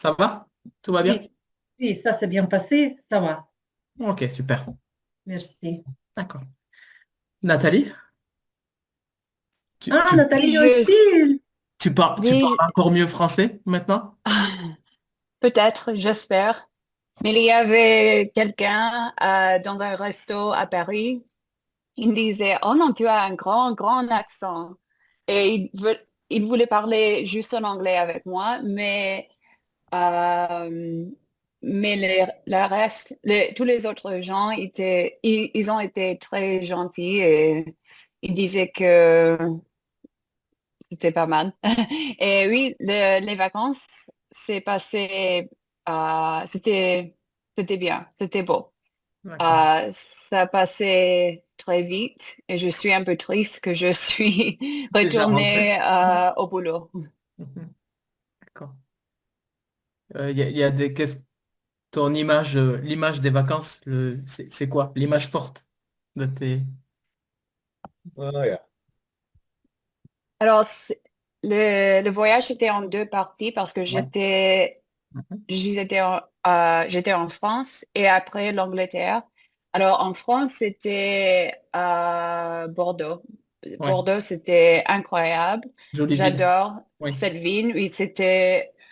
Ça va? Tout va bien? Oui, oui, ça s'est bien passé, ça va. Ok, super. Merci. D'accord. Nathalie, tu, Ah, tu, Nathalie Je tu, suis tu parles encore mieux français maintenant? peut-être, j'espère. Mais il y avait quelqu'un dans un resto à Paris. Il me disait, oh non, tu as un grand, grand accent. Et il voulait parler juste en anglais avec moi, euh, mais le reste, tous les autres gens ils ont été très gentils et ils disaient que c'était pas mal. Et oui, les vacances, c'est passé, c'était bien, c'était beau. D'accord. Ça passait très vite et je suis un peu triste que je suis Déjà rentré? retournée au boulot. Mhm. D'accord. Il y a ton image, l'image des vacances, c'est quoi? L'image forte de tes... Oh, yeah. Alors, le voyage était en deux parties parce que Ouais. Mhm. j'étais en France et après l'Angleterre. Alors, en France, c'était à Bordeaux. Ouais. Bordeaux, c'était incroyable. Jolie ville. J'adore Oui. cette ville. Oui,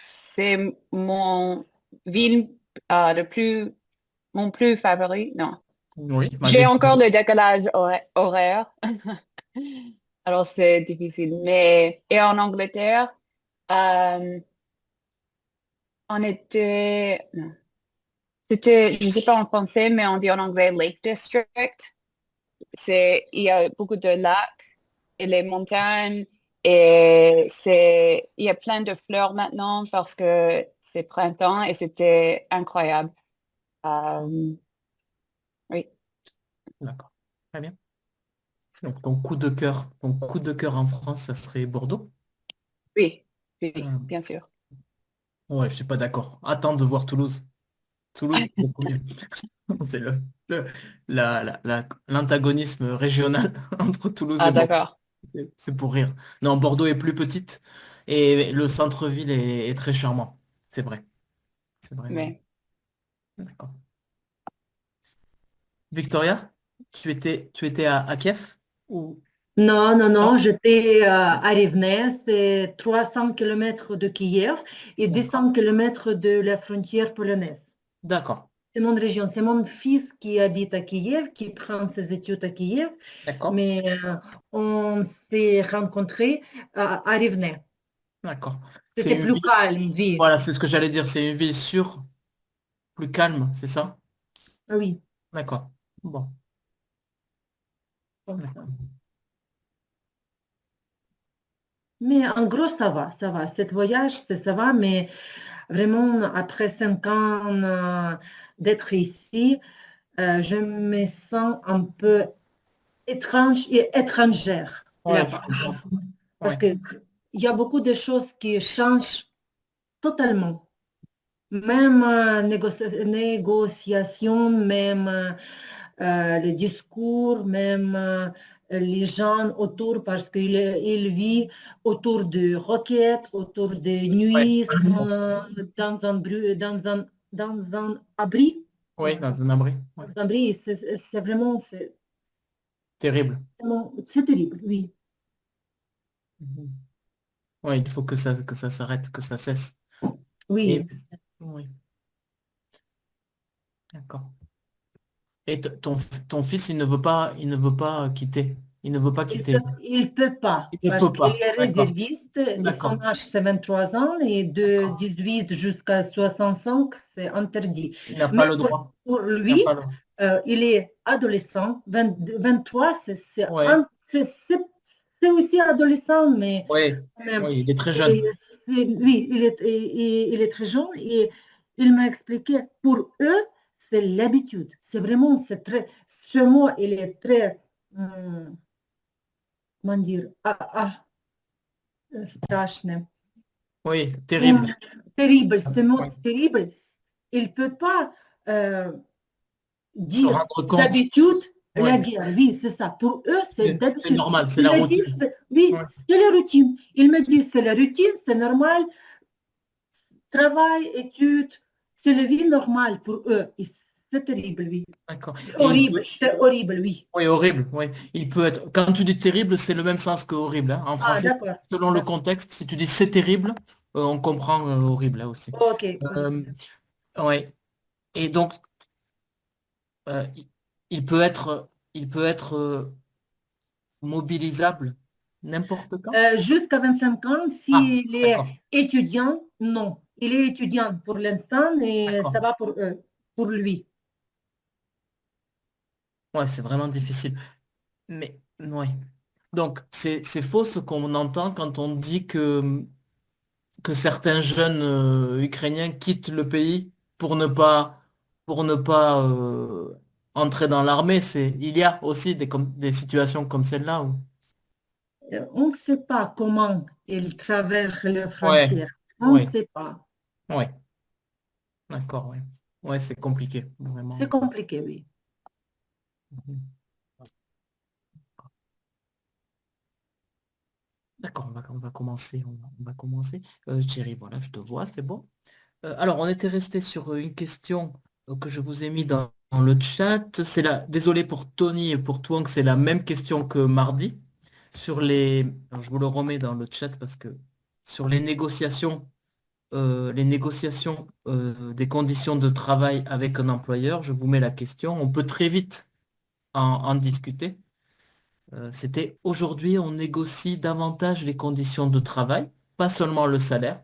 c'est mon ville mon plus favori. Non. Oui, ma J'ai ville. encore le décalage horaire. Alors, c'est difficile. Et en Angleterre, euh, on était, non, c'était, je sais pas en français, mais on dit en anglais Lake District. Il y a beaucoup de lacs et les montagnes il y a plein de fleurs maintenant parce que c'est printemps et c'était incroyable. Euh, oui, D'accord. Très bien. Donc, ton coup de cœur en France, ça serait Bordeaux? oui, oui, Euh, bien sûr. ouais, je suis pas d'accord. Attends de voir Toulouse. Toulouse, c'est beaucoup mieux. C'est le- l'antagonisme régional entre Toulouse et Ah, Bordeaux. d'accord. C'est pour rire. Non, Bordeaux est plus petite et le centre-ville est très charmant. C'est vrai. C'est vrai. Mais D'accord. Victoria, tu étais à Kiev ou Non, non, non, non? j'étais à Rivne, c'est 300 kilomètres de Kiev et D'accord. 200 kilomètres de la frontière polonaise. D'accord. C'est mon région, c'est mon fils qui habite à Kiev, qui prend ses études à Kiev, D'accord. mais on s'est rencontrés à Rivne. D'accord. C'est C'était une plus ville. calme, une ville. Voilà, c'est ce que j'allais dire. C'est une ville sûre, plus calme, c'est ça? Ah oui, D'accord. Bon. comme ça. D'accord. Mais en gros, ça va, ça va. Cet voyage, ça va, mais vraiment, après 5 ans d'être ici, je me sens un peu étrange et étrangère Ouais, je là-bas. comprends. Parce Ouais. qu'il y a beaucoup de choses qui changent totalement. Même négociation, même le discours, même les gens autour, parce qu'il vit autour de roquettes, autour de Ouais. nuits, Bon. dans un abri. Oui, dans un abri. Ouais. Dans un abri, c'est vraiment, Terrible. c'est terrible, oui. Mhm. Ouais, il faut que ça s'arrête, que ça cesse. Et Oui, oui, d'accord. Et ton fils, il ne veut pas quitter. Il ne veut pas quitter. il peut pas, Il ne parce peut qu'il pas. est D'accord. réserviste et son D'accord. âge, c'est 23 ans, et de D'accord. 18 jusqu'à 65, c'est interdit. Il n'a pas Mais le droit. pour Il n'a lui, pas le. il est adolescent, 23, Oui. c'est aussi adolescent, mais Oui. quand même, Oui, il est très et jeune. oui, il est très jeune et il m'a expliqué, pour eux, c'est l'habitude. C'est vraiment, ce mot, il est très, comment dire, страшно. Oui, Hum, terrible. Terrible, ce mot Oui. terrible. Il ne peut pas Se dire rendre compte. d'habitude la Oui. guerre. Oui, c'est ça. Pour eux, c'est C'est d'habitude. normal, c'est Il la m'a dit, routine. oui, Ouais. c'est la routine. Il m'a dit, c'est la routine, c'est normal. travail, études, c'est la vie normale pour eux. Et c'est terrible, oui. D'accord. Et il Horrible, peut... c'est horrible, oui. Oui, horrible, oui. Il peut être... Quand tu dis terrible, c'est le même sens que horrible, hein. En Ah, français, d'accord, selon le d'accord. contexte, si tu dis c'est terrible, on comprend horrible là aussi. Ok, ok. Euh, ouais. Et donc, il peut être, mobilisable n'importe quand? Jusqu'à 25 ans, Ah, s'il est d'accord, étudiant, non. Il est étudiant pour l'instant et ça d'accord. va pour eux, pour lui. Ouais, c'est vraiment difficile. Mais, ouais. Donc, c'est faux ce qu'on entend quand on dit que certains jeunes Ukrainiens quittent le pays pour ne pas entrer dans l'armée. Il y a aussi des situations comme celle-là où... On ne sait pas comment il traverse les Ouais, frontières. On ne ouais, sait pas. ouais, d'accord, ouais. Ouais, c'est compliqué, C'est vraiment. compliqué, oui. Mhm. D'accord, on va commencer. On va commencer. Thierry, voilà, je te vois, c'est bon. Alors, on était resté sur une question que je vous ai mis dans le chat. Désolé pour Tony et pour Twang, c'est la même question que mardi. Alors, je vous le remets dans le chat parce que sur les négociations des conditions de travail avec un employeur, je vous mets la question. On peut très vite en discuter. C'était aujourd'hui, on négocie davantage les conditions de travail, pas seulement le salaire.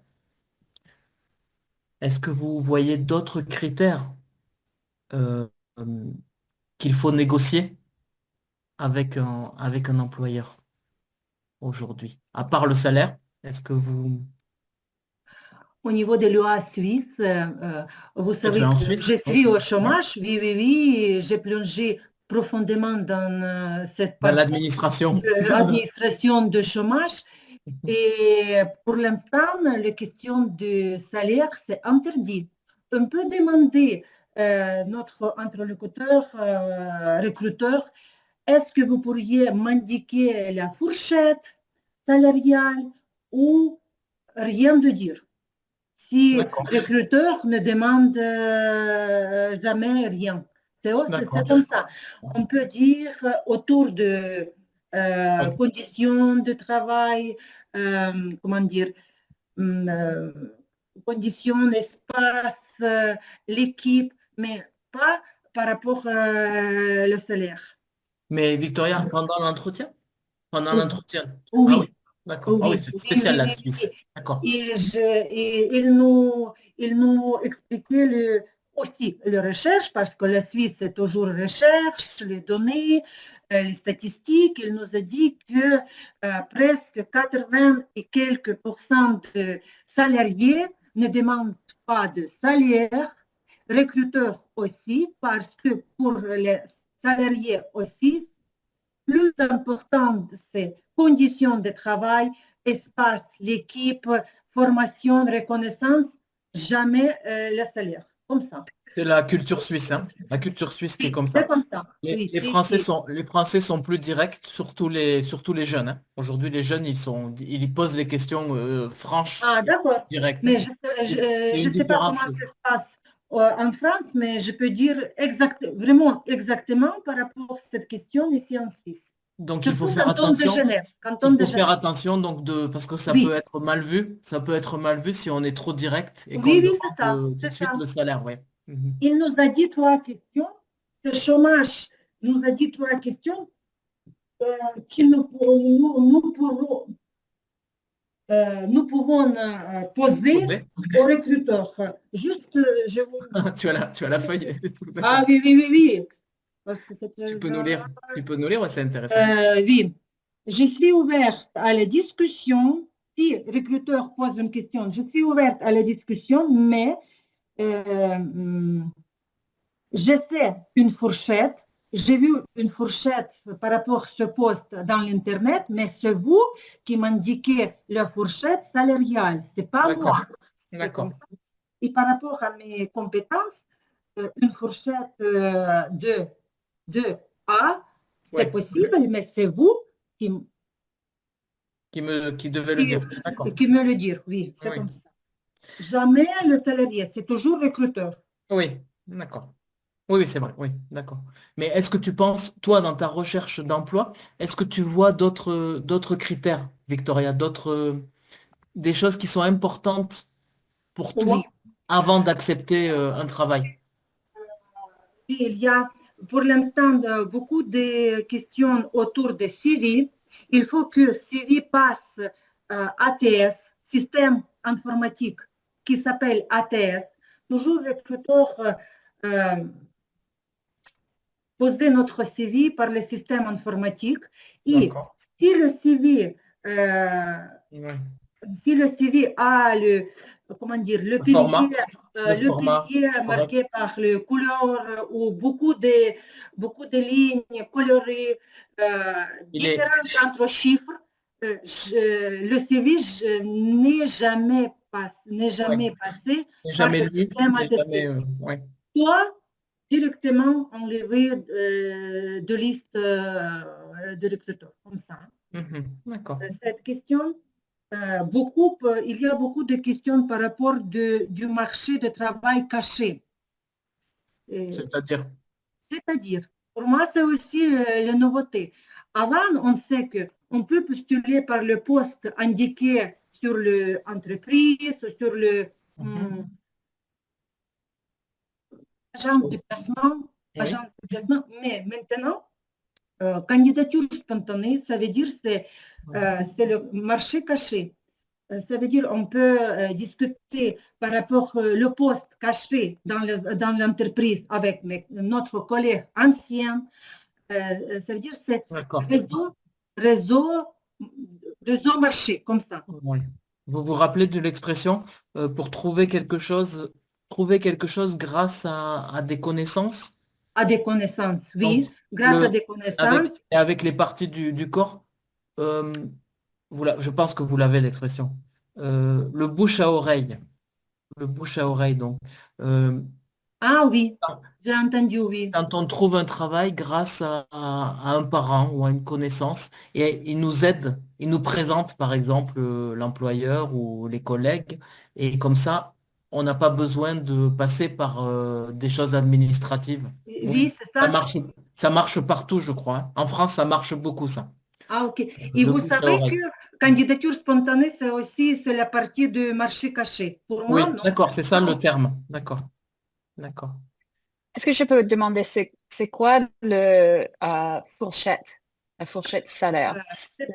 Est-ce que vous voyez d'autres critères euh, euh, qu'il faut négocier avec un employeur aujourd'hui? À part le salaire, est-ce que vous... Au niveau de l'OA suisse, vous Ah, tu es savez en que Suisse? je Oui. suis au Ouais. chômage. Oui, oui, oui. J'ai plongé profondément dans cette Dans partie l'administration. de l'administration de chômage. Et pour l'instant, la question du salaire, c'est interdit. On peut demander notre interlocuteur, recruteur, est-ce que vous pourriez m'indiquer la fourchette salariale ou rien de dire? Si D'accord, recruteur ne demande jamais rien. C'est d'accord. comme ça. On peut dire autour de Ouais. conditions de travail, comment dire, hum, conditions, espace, l'équipe, mais pas par rapport au salaire. Mais Victoria, pendant Oui, l'entretien. Ah oui, oui, d'accord. Ah oui, oui, c'est oui, spécial oui, la oui, oui. Suisse. D'accord. Et il nous expliquait aussi les recherches, parce que la Suisse, c'est toujours recherche, les données, les statistiques. Il nous a dit que presque 80 et quelques pourcents de salariés ne demandent pas de salaire, recruteurs aussi, parce que pour les salariés aussi, plus important, c'est conditions de travail, espace, l'équipe, formation, reconnaissance, jamais le salaire. Comme ça. C'est la culture suisse, hein. La culture suisse qui est Oui, comme c'est ça. comme ça. Oui, Les Français sont plus directs, surtout les jeunes, hein. Aujourd'hui, les jeunes, ils posent les questions franches, Ah, d'accord. directes, hein. Mais je C'est ne une sais pas comment différence. ça se passe en France, mais je peux dire vraiment exactement par rapport à cette question ici en Suisse. Donc, il faut Surtout faire canton de attention. Genève. Il Canton de faut faire Genève. attention donc parce que ça peut Oui, être mal vu. Ça peut être mal vu si on est trop direct et qu'on oui, oui, demande tout de c'est suite ça. le salaire, ouais. Mhm. Il nous a dit trois questions. Ce chômage nous a dit trois questions que nous pouvons poser Ouais. aux recruteurs. Juste, je vous... Tu as la feuille et tout, Ah d'accord. oui, oui, oui, oui. Parce que c'est Tu très... peux nous lire. Tu peux nous lire, ouais, c'est intéressant. Oui. Je suis ouverte à la discussion. Si le recruteur pose une question, je suis ouverte à la discussion, mais euh, j'ai fait une fourchette. J'ai vu une fourchette par rapport à ce poste dans l'Internet, mais c'est vous qui m'indiquez la fourchette salariale. C'est pas D'accord. moi. C'est comme D'accord. ça. Et par rapport à mes compétences, une fourchette de A, c'est Ouais. possible, mais c'est vous Qui devait le qui, dire. D'accord. qui me le dire. Oui, Oui, c'est oui. comme ça. Jamais le salarié, c'est toujours recruteur. Oui, d'accord. Oui, oui, c'est vrai, oui, d'accord. Mais est-ce que tu penses, toi, dans ta recherche d'emploi, est-ce que tu vois d'autres critères, Victoria, des choses qui sont importantes pour Oui. toi avant d'accepter un travail? Il y a pour l'instant beaucoup de questions autour des CV. Il faut que CV passe ATS, système informatique, qui s'appelle ATS. Toujours recruteur euh, poser notre CV par le système informatique. Et D'accord. si le CV, euh, Ouais. si le CV a comment dire, Le le format pilier correct. marqué par le couleur ou beaucoup de lignes colorées Il est différentes entre chiffres, le CV n'est ouais, jamais passé il n'est par jamais le lu, système il n'est jamais ATC. ouais. Soit directement enlevé de liste de recruteurs, comme ça. Mhm. D'accord. Cette question, il y a beaucoup de questions par rapport du marché de travail caché. C'est-à-dire, C'est-à-dire, pour moi, c'est aussi la nouveauté. Avant, on sait qu'on peut postuler par le poste indiqué sur l'entreprise, sur hum, mhm. agence de placement, Oui, mais maintenant, candidature spontanée, ça veut dire c'est le marché caché. Ça veut dire on peut discuter par rapport le poste caché dans l'entreprise avec notre collègue ancien. Ça veut dire c'est d'accord. réseau, réseau, réseau marché, comme ça. Oui. Vous vous rappelez de l'expression pour trouver quelque chose grâce à des connaissances? À des connaissances, Donc, oui, grâce à des connaissances, avec les parties du corps, euh, je pense que vous l'avez l'expression. Le bouche à oreille. Le bouche à oreille, donc. Euh, ah oui, j'ai entendu, oui. Quand on trouve un travail grâce à un parent ou à une connaissance, et il nous aide, il nous présente par exemple l'employeur ou les collègues, et comme ça, on n'a pas besoin de passer par des choses administratives. Oui, Oui, c'est ça. ça marche partout, je crois, hein. En France, ça marche beaucoup, ça. Ah, ok. Et Le vous bouche à savez que oreille. candidature spontanée, c'est la partie du marché caché. Pour moi, Oui, non. d'accord, c'est ça le terme. D'accord, d'accord. Est-ce que je peux demander, c'est quoi le fourchette, la fourchette salaire? C'est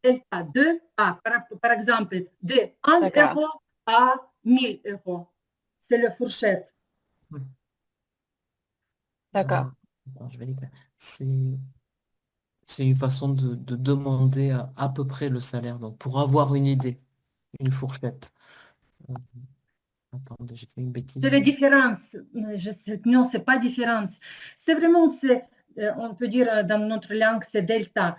delta 2 par exemple, de 1 D'accord, euro à 1000 euros. C'est la fourchette. d'accord. Attends, je vais l'écrire. C'est une façon de demander à peu près le salaire, donc pour avoir une idée, une fourchette. Euh, Attendez, j'ai fait une C'est bêtise. la différence. Non, c'est pas différence. C'est vraiment, on peut dire dans notre langue, c'est delta.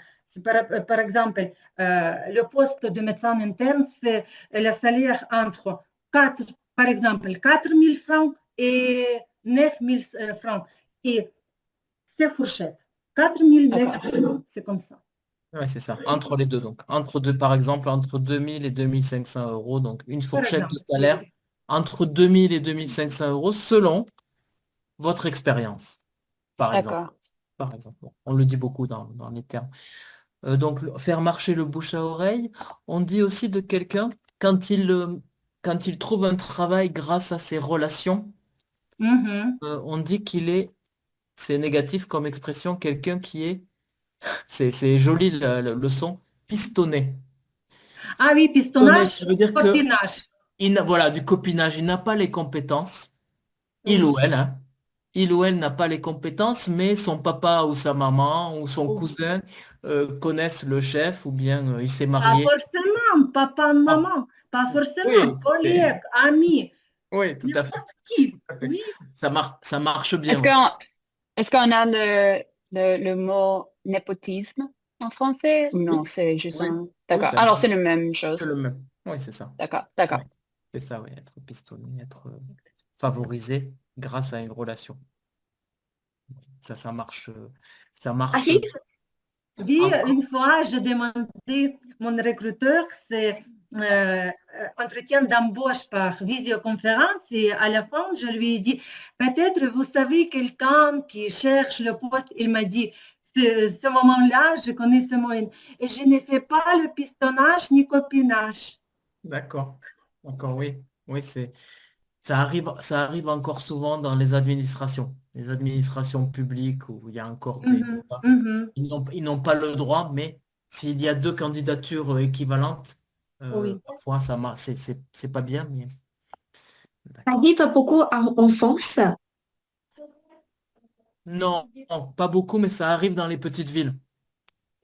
Par exemple, le poste de médecin interne, c'est le salaire entre 4, par exemple, 4000 francs et 9000 francs. Et c'est fourchette. 4000, D'accord, 9000, c'est comme ça. Ouais, c'est ça, entre les deux, donc. Entre deux, par exemple, entre 2000 et 2500 euros, donc une Par fourchette de exemple, oui. salaire entre 2000 et 2500 euros selon votre expérience, par exemple. d'accord. Par exemple. Bon, on le dit beaucoup dans les termes. Donc, faire marcher le bouche à oreille, on dit aussi de quelqu'un, quand il trouve un travail grâce à ses relations, Mhm. on dit c'est négatif comme expression, quelqu'un c'est joli le son, pistonné. Ah oui, Pistonné, ça pistonnage, veut dire que, copinage. voilà, du copinage, il n'a pas les compétences, il ou Oui. elle, hein. Il ou elle n'a pas les compétences, mais son papa ou sa maman ou son Oui. cousin connaissent le chef ou bien il s'est Pas marié. forcément, papa, Ah, maman, pas forcément, oui, collègue, ami, oui, tout à fait. n'importe qui. Oui, Ça marche bien Est-ce aussi. qu'on est-ce qu'on a le mot népotisme en français? Ou non, Oui, c'est juste oui, un... oui, D'accord. Alors, c'est la même c'est chose. le même. Oui, c'est ça. D'accord, Oui, d'accord. c'est ça, oui, être pistonné, être favorisé grâce à une relation. Ça marche, ça marche. arrive. Oui, Encore? une fois, j'ai demandé mon recruteur, c'est entretien d'embauche par visioconférence et à la fin, je lui ai dit, peut-être vous savez quelqu'un qui cherche le poste. Il m'a dit, ce moment-là, je connais ce mot et je ne fais pas le pistonnage ni copinage. D'accord. D'accord, oui. Oui, ça arrive encore souvent dans les administrations publiques où il y a encore des Mhm, débats. mhm, Ils n'ont pas le droit, mais s'il y a deux candidatures équivalentes, oui. parfois c'est pas bien, mais Ça d'accord. arrive beaucoup en France. Non, non, pas beaucoup, mais ça arrive dans les petites villes,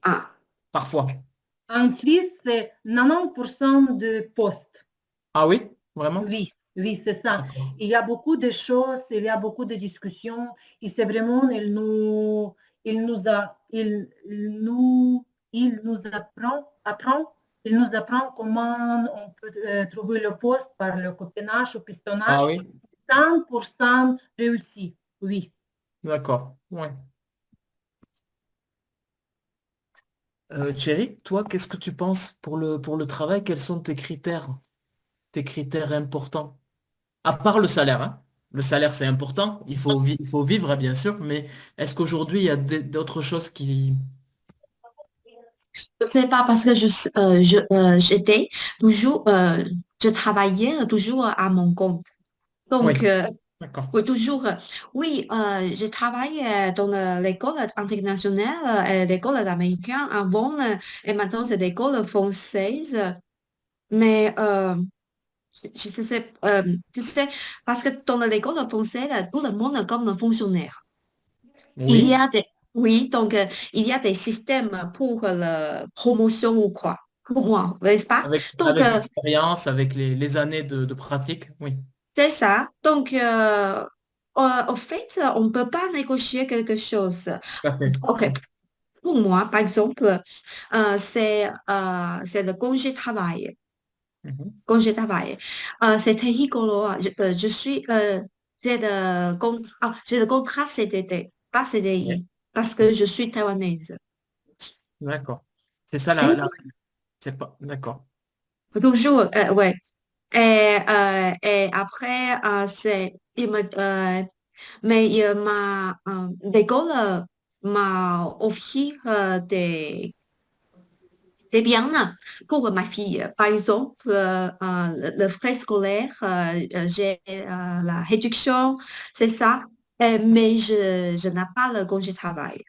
Ah, parfois. En Suisse, c'est 90% de postes. Ah oui, vraiment? Oui, oui, c'est ça. D'accord. Il y a beaucoup de choses, il y a beaucoup de discussions, et c'est vraiment, il nous a, il nous il nous apprend comment on peut trouver le poste par le copinage ou Ah pistonnage. oui, 100% réussi, oui. d'accord. Ouais. Thierry, toi, qu'est-ce que tu penses pour le travail? Quels sont tes critères importants? À part le salaire, hein. Le salaire, c'est important. Il faut vivre, hein, bien sûr, mais est-ce qu'aujourd'hui, il y a d'autres choses qui... je sais pas parce que j'étais toujours, je travaillais toujours à mon compte. Oui, Donc, d'accord. oui, toujours, oui, je travaille dans l'école internationale et l'école américaine avant et maintenant c'est l'école française. Mais tu sais, parce que dans l'école française, tout le monde est comme un fonctionnaire. Il y Oui, a des, oui, donc il y a des systèmes pour la promotion ou quoi, pour moi, n'est-ce pas? avec, Donc, avec l'expérience, avec les années de pratique, oui, c'est ça. Donc, au fait, on ne peut pas négocier quelque chose. tout à fait. OK. Pour moi, par exemple, c'est le congé travail. Mhm. Congé travail. C'est très rigolo. Je suis, j'ai le contrat CDD, pas Ouais, CDI, parce que je suis taïwanaise. d'accord. C'est ça Et c'est pas, d'accord. toujours, ouais. Et après, mais l'école m'a offert des biens pour ma fille. Par exemple, le frais scolaire, j'ai la réduction, c'est ça. Mais je n'ai pas le congé travail.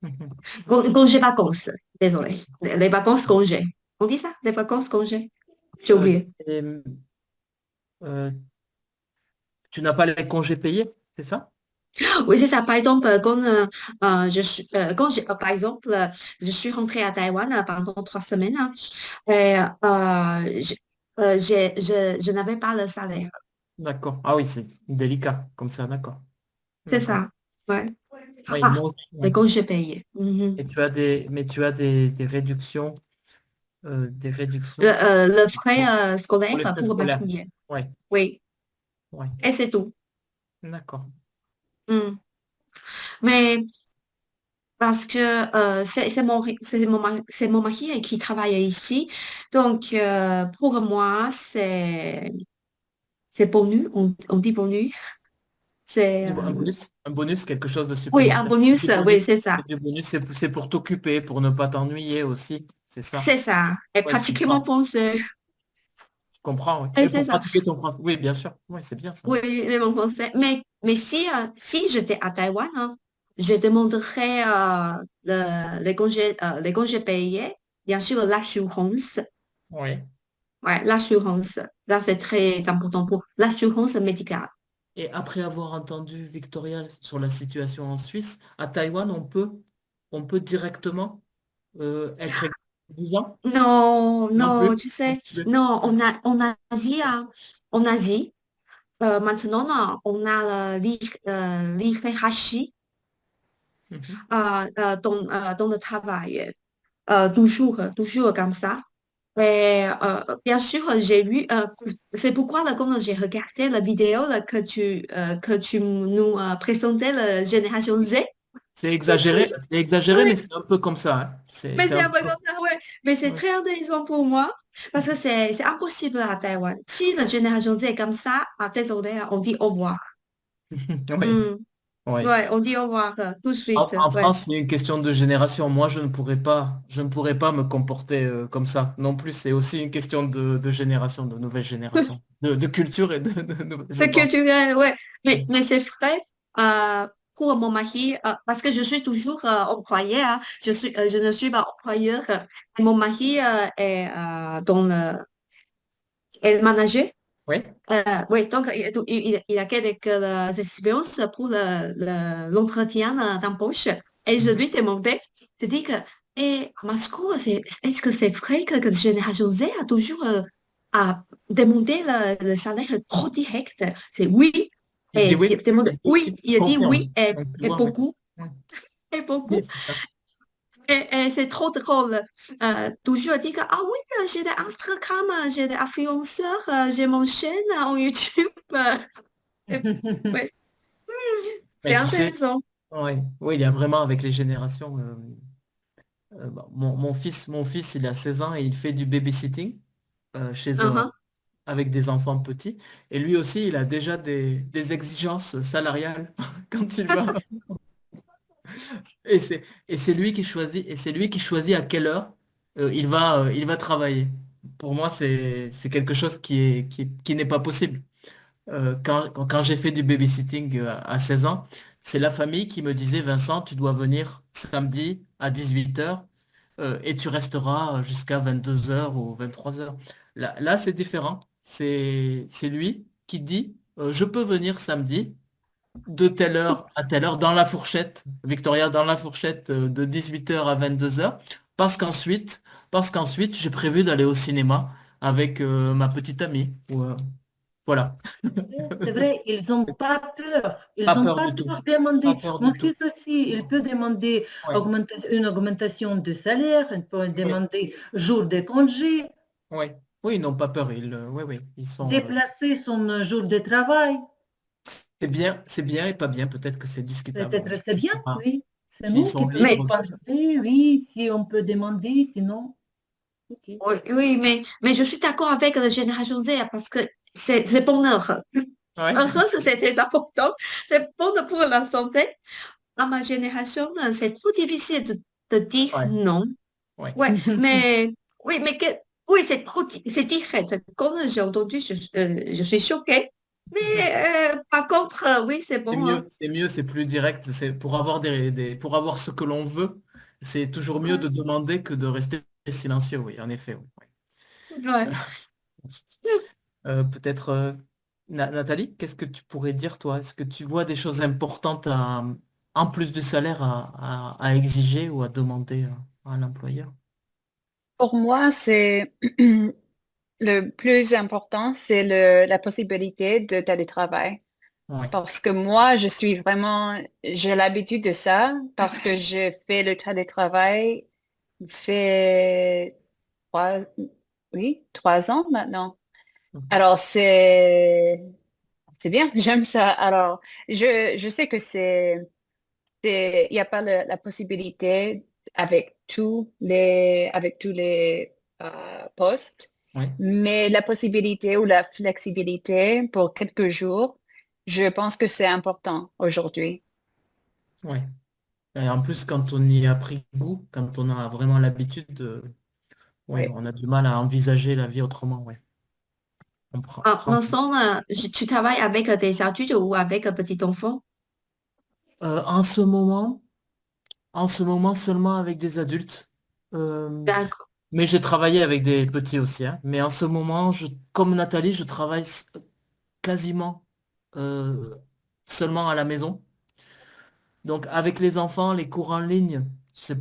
Mhm. Congé vacances, désolé. Les vacances congé. On dit ça, les vacances congé. J'ai Euh, oublié. et, euh, tu n'as pas les congés payés, c'est ça? Oui, c'est ça. Par exemple, par exemple, je suis rentrée à Taïwan pendant 3 semaines hein, et je n'avais pas le salaire. D'accord. Ah oui, c'est délicat comme ça, d'accord. C'est D'accord. ça. Ouais. Oui, Ah, moi aussi, les oui. congés payés. Mhm. Mais tu as des réductions, des réductions Le frais pour, pour scolaire les frais pour ma scolaires. fille. Oui, Oui. oui. Et c'est tout. D'accord. Mm. Mais parce que c'est mon mari qui travaille ici. Donc, pour moi, c'est bonus. On dit bonus. C'est, Un bonus, quelque chose de oui, un supplémentaire. bonus. Oui, c'est ça. Du bonus, c'est pour t'occuper, pour ne pas t'ennuyer aussi. C'est ça. C'est ça. Et Oui, je pratiquement comprends. pensé. Je comprends, oui. Et Et c'est pour ça. pratiquer ton français. Oui, bien sûr. Oui, c'est bien ça. Oui, mais mon français. Mais si j'étais à Taïwan, hein, je demanderais les congés payés, bien sûr, l'assurance. Oui. Ouais, l'assurance. Là, c'est très important pour l'assurance médicale. Et après avoir entendu Victoria sur la situation en Suisse, à Taïwan, on peut directement être exigeant? Non, Non non, plus. tu Non sais, plus. non, en Asie, hein, en Asie, maintenant, non, on a l'IRHI Mhm. dans le travail. Toujours comme ça. Et, bien sûr, c'est pourquoi là, quand j'ai regardé la vidéo là, que tu nous présentais, la génération Z, C'est exagéré, mais Oui, c'est un peu comme ça, hein. mais C'est c'est un un peu peu. comme ça, ouais. Mais c'est Ouais. très intéressant pour moi parce que c'est impossible à Taïwan. Si la génération Z est comme ça, désolé, on dit au revoir. Ouais, Hmm. ouais. Ouais, on dit au revoir tout de suite. En Ouais. France, c'est une question de génération. Moi, je ne pourrais pas me comporter comme ça. Non plus, c'est aussi une question de génération, de nouvelle génération, de culture je C'est pense. culturel, ouais. Mais c'est vrai, euh, pour mon mari, parce que je suis toujours employée, hein. Je ne suis pas employeur. Mon mari est manager. Oui. Oui, donc il a quelques expériences pour l'entretien d'embauche. Et je Mhm. lui demandais, je dis que, Masco, est-ce que c'est vrai que la génération Z a toujours à demander le salaire trop direct? C'est oui. Il dit Et il oui, demande oui, oui, aussi. il a dit Confirme. oui, Donc, tu et vois, oui. beaucoup, Oui, et oui, beaucoup. c'est ça. Et c'est trop drôle. Toujours dire que, ah oui, j'ai des Instagram, j'ai des influenceurs, j'ai mon chaîne en YouTube. Et- ouais, c'est Mais tu sais, intéressant. ouais, oui, il y a vraiment avec les générations. Mon fils, il a 16 ans et il fait du babysitting Uh-huh. avec des enfants petits. Et lui aussi, il a déjà des exigences salariales quand il va. Et c'est lui qui choisit, et c'est lui qui choisit à quelle heure il va travailler. Pour moi, c'est quelque chose qui n'est pas possible. Quand j'ai fait du babysitting à 16 ans, c'est la famille qui me disait, Vincent, tu dois venir samedi à 18h et tu resteras jusqu'à 22h ou 23h. Là, c'est différent. C'est lui qui dit, je peux venir samedi de telle heure à telle heure dans la fourchette, Victoria, dans la fourchette de 18h à 22h, parce qu'ensuite, j'ai prévu d'aller au cinéma avec ma petite amie. Voilà. C'est vrai, ils n'ont pas peur. Ils Pas n'ont peur pas du tout. peur de Pas demander. peur Mon du tout. fils aussi, il peut demander Ouais. une augmentation de salaire, il peut Oui. demander jour de congé, Oui. Oui, ils n'ont pas peur. Oui, oui. déplacer son jour de travail. C'est bien et pas bien. Peut-être que c'est discutable. Peut-être Oui. c'est bien, Ah. oui. C'est S'ils nous qui sont pouvons Mais libres. penser, oui, si on peut demander, sinon, ok. oui, oui, mais je suis d'accord avec la génération Z parce que c'est bonheur. Ouais. Heureuse, c'est très important. C'est bon pour la santé. À ma génération, c'est trop difficile de dire Ouais. non. Ouais. Ouais, mais oui, oui, c'est direct. Quand j'ai entendu, je suis choquée. Mais par contre, oui, c'est bon, hein. C'est mieux, c'est plus direct. C'est pour avoir pour avoir ce que l'on veut, c'est toujours mieux Ouais, de demander que de rester silencieux. Oui, en effet. Oui. ouais. Peut-être, Nathalie, qu'est-ce que tu pourrais dire, toi? Est-ce que tu vois des choses importantes en plus du salaire à exiger ou à demander à l'employeur? Pour moi, c'est le plus important, c'est la possibilité de télétravail. Oui, Parce que moi, j'ai l'habitude de ça parce que j'ai fait le télétravail, fait trois, oui, 3 ans maintenant. Alors, c'est bien, j'aime ça. Alors, je sais que il n'y a pas la possibilité avec tous les postes, oui, mais la possibilité ou la flexibilité pour quelques jours, je pense que c'est important aujourd'hui. oui. Et en plus, quand on y a pris goût, quand on a vraiment l'habitude, ouais, Oui. on a du mal à envisager la vie autrement. Ouais. Prend. Vincent, tu travailles avec des adultes ou avec un petit enfant? Euh, en ce moment, en ce moment seulement avec des adultes. Euh, D'accord. mais j'ai travaillé avec des petits aussi, hein. Mais en ce moment, comme Nathalie, je travaille quasiment euh, seulement à la maison. Donc avec les enfants, les cours en ligne, ce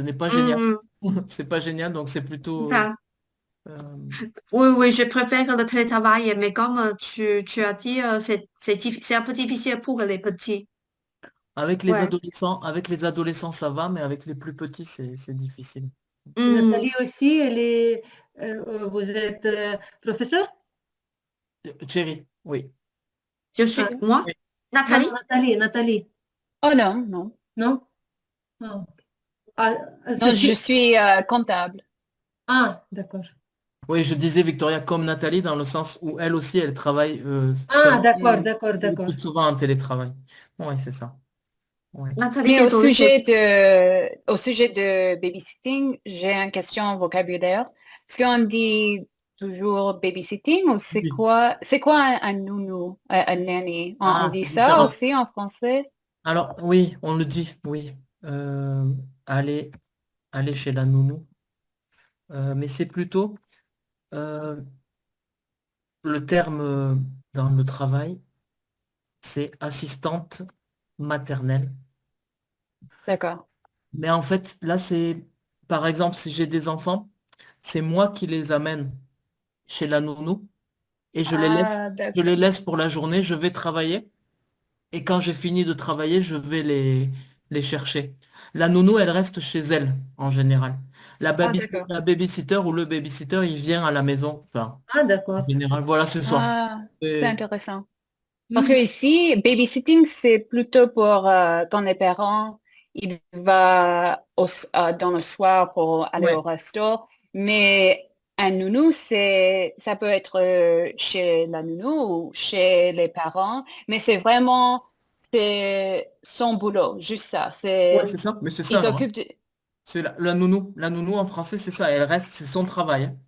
n'est pas génial. Hmm, C'est pas génial, donc c'est c'est plutôt ça. euh, Oui, oui, je préfère le télétravail, mais comme tu as dit, c'est un peu difficile pour les petits. Ouais. avec les adolescents ça va, mais avec les plus petits c'est difficile. Hmm, Nathalie aussi, vous êtes professeur? Thierry, oui. je Ah, suis, moi, Oui. non, non, Nathalie? Nathalie, Nathalie. Oh non, non. Non? Ah, ok. Ah, Non, je suis comptable. d'accord. Oui, je disais Victoria comme Nathalie dans le sens où elle aussi, elle travaille Ah, seule d'accord, d'accord, ou le d'accord. plus souvent en télétravail. Oui, c'est ça. Ouais. Nathalie, Mais désolée, au sujet de babysitting, j'ai une question vocabulaire. Est-ce qu'on dit toujours babysitting ou Oui. c'est quoi un nounou, un nanny? On Ah, dit c'est ça différent. aussi en français? Alors, oui, on le dit, oui. Aller, aller chez la nounou. Mais c'est plutôt euh, le terme dans le travail, c'est assistante maternelle. D'accord. Mais en fait, là, c'est, par exemple, si j'ai des enfants, c'est moi qui les amène chez la nounou et Ah, je les d'accord. laisse pour la journée, je vais travailler et quand j'ai fini de travailler, je vais les chercher. La nounou, elle reste chez elle en général. Ah, d'accord. La babysitter ou le babysitter, il vient à la maison. Enfin, Ah, en d'accord. général, voilà, c'est ça. Ah, c'est Et- intéressant. Parce que Mhm. ici, babysitting, c'est plutôt pour quand les parents, ils vont dans le soir pour aller au ouais, resto. Mais un nounou, ça peut être chez la nounou ou chez les parents. Mais c'est son boulot, juste ça. ouais, c'est ça, mais c'est Ils ça, hein. s'occupent de, C'est la nounou. La nounou en français, c'est ça. Elle reste, c'est son travail, hein.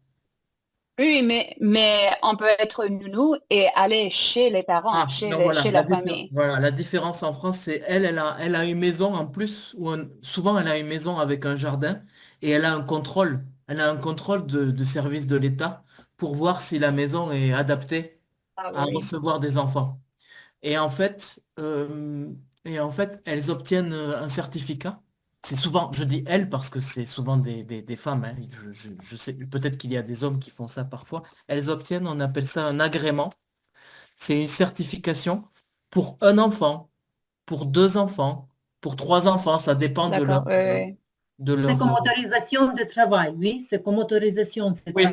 oui, mais on peut être nounou et aller chez les parents, Ah, non, voilà, chez la famille. voilà, la différence en France, c'est elle a une maison en plus, souvent elle a une maison avec un jardin et elle a un contrôle de service de l'État pour voir si la maison est adaptée Ah à oui. recevoir des enfants. Et en fait, elles obtiennent un certificat. C'est souvent, je dis elles parce que c'est souvent des femmes, hein. Je sais, peut-être qu'il y a des hommes qui font ça parfois. Elles obtiennent, on appelle ça un agrément. C'est une certification pour un enfant, pour deux enfants, pour trois enfants. Ça dépend D'accord. de C'est leur. comme autorisation de travail, oui, c'est comme autorisation, c'est Oui,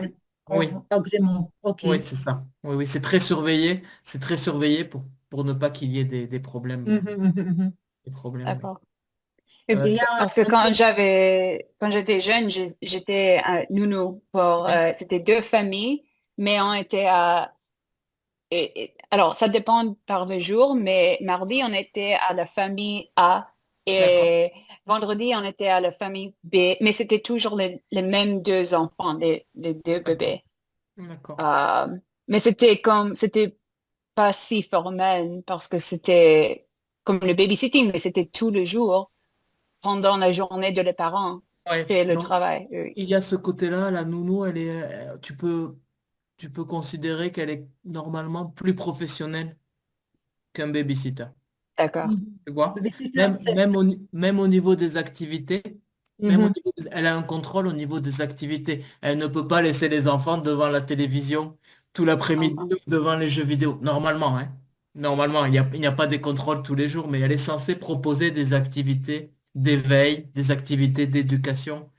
oui, un agrément. OK. oui, c'est ça. Oui, oui, c'est très surveillé. C'est très surveillé pour ne pas qu'il y ait des problèmes. Mhm, mhm, mhm. Des problèmes, oui. D'accord. Et Il y a parce que un truc, quand j'étais jeune, j'étais un nounou pour, Oui, c'était deux familles, mais on était alors ça dépend par le jour, mais mardi on était à la famille A d'accord. et vendredi on était à la famille B, mais c'était toujours les mêmes deux enfants, les deux D'accord. bébés. D'accord. Euh, mais c'était pas si formel parce que c'était comme le babysitting, mais c'était tout le jour pendant la journée de les parents Ouais. chez le Non, travail. Oui. il y a ce côté-là, la nounou, elle est, tu peux considérer qu'elle est normalement plus professionnelle qu'un babysitter. D'accord. Tu vois? babysitter, c'est Même au niveau des activités, Mhm, elle a un contrôle au niveau des activités. Elle ne peut pas laisser les enfants devant la télévision tout l'après-midi mhm, ou devant les jeux vidéo. Normalement, hein. Normalement, il n'y a pas des contrôles tous les jours, mais elle est censée proposer des activités d'éveil, des activités d'éducation.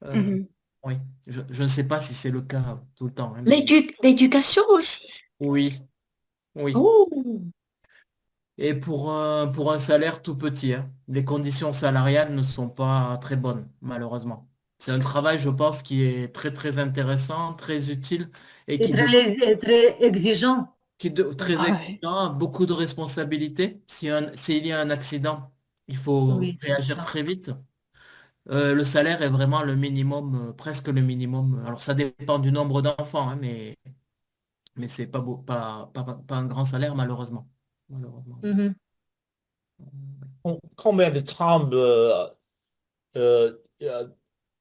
Euh, mhm. oui, je ne sais pas si c'est le cas tout le temps, hein, mais l'éducation aussi. oui, oui. Oh, Et pour un salaire tout petit, hein. Les conditions salariales ne sont pas très bonnes, malheureusement. C'est un travail, je pense, qui est très, très intéressant, très utile et c'est très, très exigeant. très Ah ouais. exigeant, beaucoup de responsabilités. S'il y a un accident, il faut Oui, c'est réagir ça. très vite. Le salaire est vraiment le minimum, presque le minimum. Alors, ça dépend du nombre d'enfants, hein, mais c'est pas, pas un grand salaire, malheureusement. Malheureusement. Mhm. Combien de temps euh,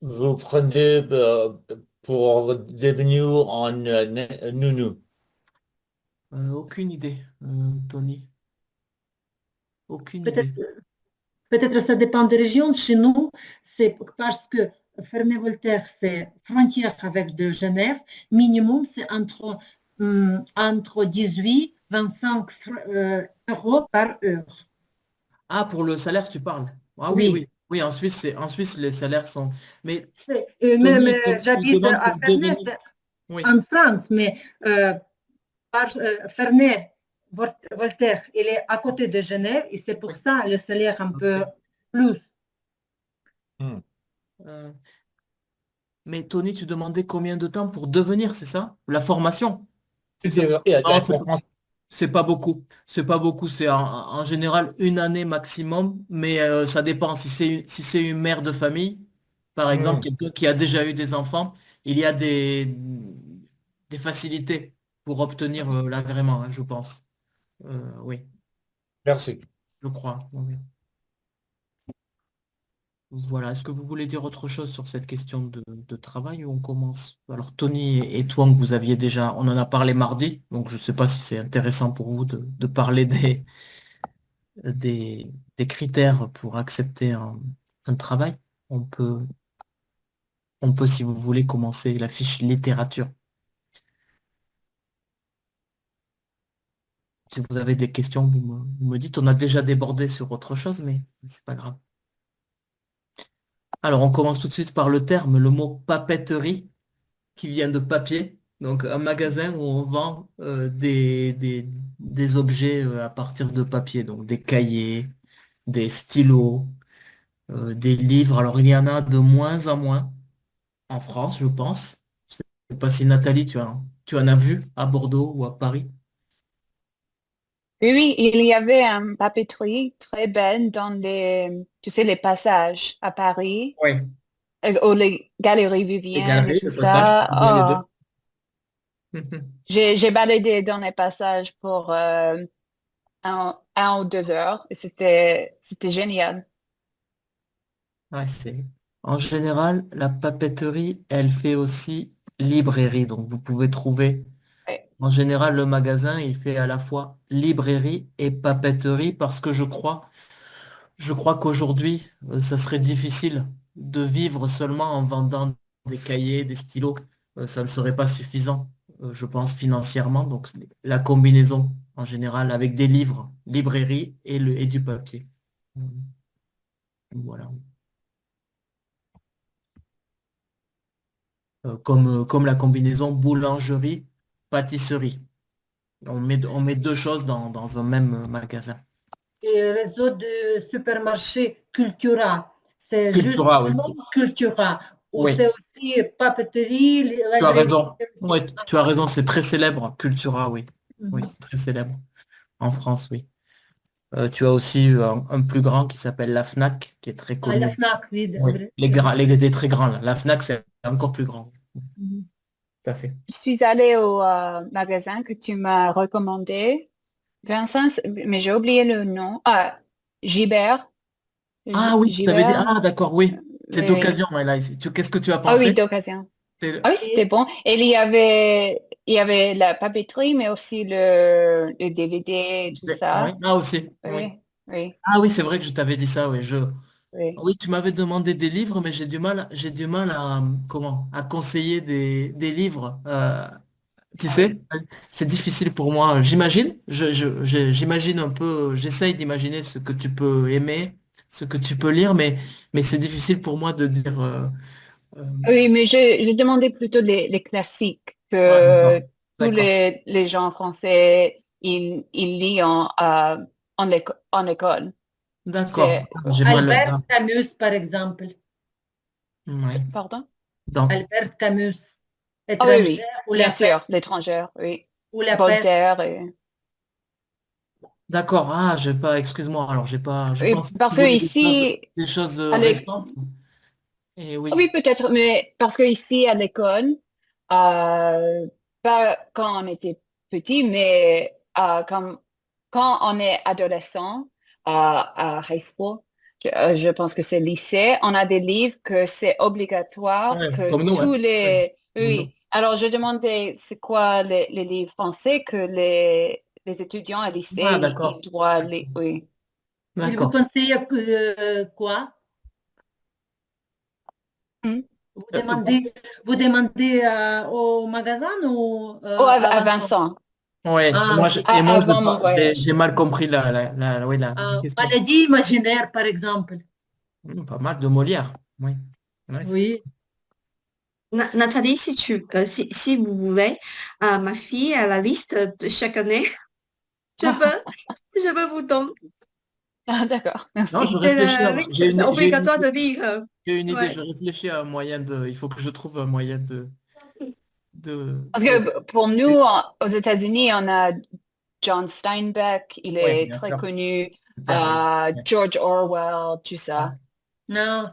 vous prenez pour devenir un nounou? Aucune idée, Tony. Aucune idée. Peut-être, peut-être ça dépend des régions. Chez nous, c'est parce que Ferney-Voltaire, c'est frontière avec de Genève. Minimum, c'est entre 18 et 25 euros par heure. Ah, pour le salaire, tu parles. Ah oui, Oui. oui. Oui, en Suisse, les salaires sont. Mais Même, Tony, il j'habite demande à pour Ferney, devenir. c'est Oui, en France, mais Ferney, Voltaire, il est à côté de Genève et c'est pour oui. ça le salaire un peu Ok. plus. Hmm. Euh, mais Tony, tu demandais combien de temps pour devenir, c'est ça? La formation, c'est ça? Non, La formation. c'est pas beaucoup. C'est pas beaucoup. C'est en général une année maximum, mais ça dépend. Si c'est une mère de famille, par exemple, Hmm. quelqu'un qui a déjà eu des enfants, il y a des facilités pour obtenir l'agrément, hein, je pense. Oui, Merci. je crois. Oui. Voilà. Est-ce que vous voulez dire autre chose sur cette question de travail ou on commence? Alors, Tony et toi, vous aviez déjà, on en a parlé mardi, donc je ne sais pas si c'est intéressant pour vous de parler des critères pour accepter un travail. On peut, on peut, si vous voulez, commencer la fiche littérature. Si vous avez des questions, vous me dites. On a déjà débordé sur autre chose, mais c'est pas grave. Alors, on commence tout de suite par le terme, le mot papeterie, qui vient de papier. Donc, un magasin où on vend des objets à partir de papier, donc des cahiers, des stylos, des livres. Alors, il y en a de moins en moins en France, je pense. Je sais pas si Nathalie, tu en as vu à Bordeaux ou à Paris. Oui, oui, il y avait une papeterie très belle dans tu sais, les passages à Paris, Oui. où les galeries Les Vivienne et galeries, tout le passage, ça. il y a les deux. Oh, j'ai baladé dans les passages pour 1 ou 2 heures et c'était génial. Ouais, En général, la papeterie, elle fait aussi librairie. Donc, vous pouvez trouver, Ouais. en général, le magasin, il fait à la fois librairie et papeterie parce que je crois qu'aujourd'hui, ça serait difficile de vivre seulement en vendant des cahiers, des stylos. Ça ne serait pas suffisant, je pense, financièrement. Donc, la combinaison, en général, avec des livres, librairie et du papier. Voilà. Comme la combinaison boulangerie-pâtisserie. On met deux choses dans un même magasin. Et réseau de supermarchés Cultura, c'est juste Cultura, le oui. nom Cultura, ou Oui, c'est aussi papeterie, tu as librairie. raison. Oui, tu as raison, c'est très célèbre. Cultura, oui. Oui, Mhm. c'est très célèbre. En France, oui. Tu as aussi un plus grand qui s'appelle la Fnac, qui est très Ah, la connu. FNAC, oui, Oui. c'est vrai. Les très grands, là. La Fnac, c'est encore plus grand. Mhm. Tout à fait. Je suis allée au magasin que tu m'as recommandé, Vincent, mais j'ai oublié le nom. Ah, Gibert. Ah oui, tu avais dit. Gibert. Ah, d'accord, oui. C'est Oui. d'occasion, mais là, qu'est-ce que tu as Ah oui, pensé? d'occasion. C'est- Ah oui, c'était Et bon. Et il y avait la papeterie, mais aussi le DVD et tout Oui, ça. ah aussi, oui. Oui, oui, Ah oui, c'est vrai que je t'avais dit ça, oui. oui. Oui, tu m'avais demandé des livres, mais j'ai du mal à conseiller des livres. Tu Ah sais, oui. c'est difficile pour moi. J'imagine, j'imagine un peu, j'essaye d'imaginer ce que tu peux aimer, ce que tu peux lire, mais c'est difficile pour moi de dire. Euh, Oui, mais je demandais plutôt les classiques ouais, que d'accord, tous d'accord, les gens français, ils lisent en école. d'accord. C'est, J'ai mal. Albert Camus, par exemple. Ouais. pardon? Donc, Albert Camus, Ah oui, étranger oui, ou bien la peste, sûr, l'étrangère, oui. ou la peste. Voltaire. Et... d'accord. Ah, j'ai pas. Excuse-moi. Alors, j'ai pas. Je Oui, pense que tu parce que voulais ici, des choses à l'é- récentes. Et ah oui. oui, peut-être, mais parce que ici à l'école, euh, pas quand on était petit, mais quand on est adolescent à high school, je pense que c'est lycée, on a des livres que c'est obligatoire Ouais, que comme nous, tous hein. Oui, les... comme nous. Oui, alors je demandais c'est quoi les livres français que les étudiants à lycée, Ah, ils d'accord. doivent lire. Oui. Il vous D'accord. conseille quoi? Hmm. Euh, euh, Vous demandez au magasin ou Oh, à à Vincent? Vincent, ouais, Ah, moi, avant mon j'ai voyage. mal compris oui, la question. maladie imaginaire, par exemple. Pas mal de Molière. Oui. Ouais, Oui. Nathalie, si vous voulez, ma fille a la liste de chaque année. Je peux, je peux vous donner. Ah, d'accord, Non, merci. je réfléchis Oui, j'ai c'est obligatoire de lire. j'ai une idée, Ouais. je réfléchis à un moyen il faut que je trouve un moyen Parce ouais. que pour nous, aux États-Unis, on a John Steinbeck, il Ouais, est bien très sûr. connu, Super, oui. Ouais. George Orwell, tout ça. Non,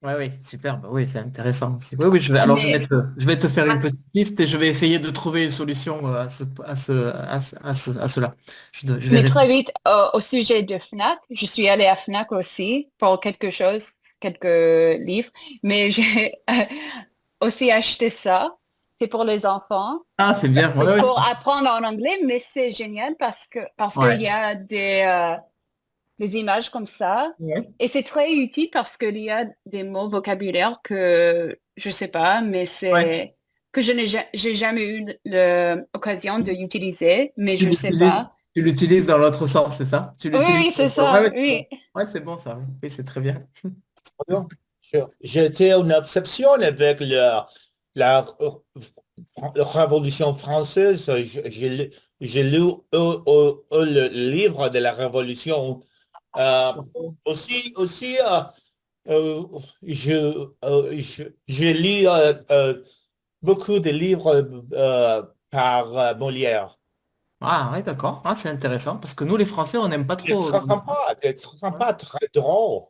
Ouais, oui, super. Bah oui, c'est intéressant aussi. Oui, oui, alors Mais, je vais te faire une ah, petite liste et je vais essayer de trouver une solution à cela. Je vais mais rester. très vite, au sujet de Fnac, je suis allée à Fnac aussi pour quelque chose, quelques livres, mais j'ai aussi acheté ça. C'est pour les enfants. Ah, c'est bien. Ouais, ouais, Pour apprendre en anglais, mais c'est génial parce qu'il y ouais. a des images comme ça. Ouais. Et c'est très utile parce qu'il y a des mots vocabulaire que je sais pas, mais Ouais. c'est que j'ai jamais eu l'occasion de l'utiliser, mais Tu je sais l'utilises, pas. tu l'utilises dans l'autre sens, c'est ça? Tu Oui, l'utilises. oui, c'est Ouais, ça, ouais, c'est oui. bon. Ouais, c'est bon ça. Oui, oui, c'est très bien. Bien. J'étais une obsession avec la Révolution française. J'ai lu le livre de la Révolution. Euh, aussi euh, je lis beaucoup de livres par Molière. Ah, ouais, d'accord. Ah, c'est intéressant parce que nous, les Français, on n'aime pas C'est trop. très sympa, c'est très Ouais. sympa, très drôle.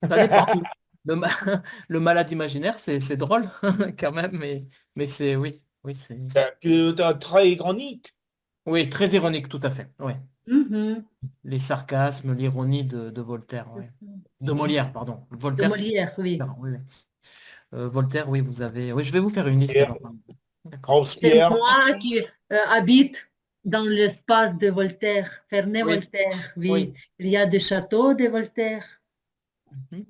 Ça dépend. Le, ma- le malade imaginaire, c'est drôle quand même, mais c'est oui, oui, c'est C'est très ironique. oui, très ironique, tout à fait. Ouais. mhm, Les sarcasmes, l'ironie de Voltaire, ouais. De Molière, pardon. de Voltaire, c'est Molière, oui. différent, oui, oui. Voltaire, oui, vous avez. Oui, je vais vous faire une liste Et alors. D'accord. C'est Robespierre, moi Merci. qui habite dans l'espace de Voltaire, Oui, Ferney-Voltaire, oui. oui. Il y a des châteaux de Voltaire. Mhm.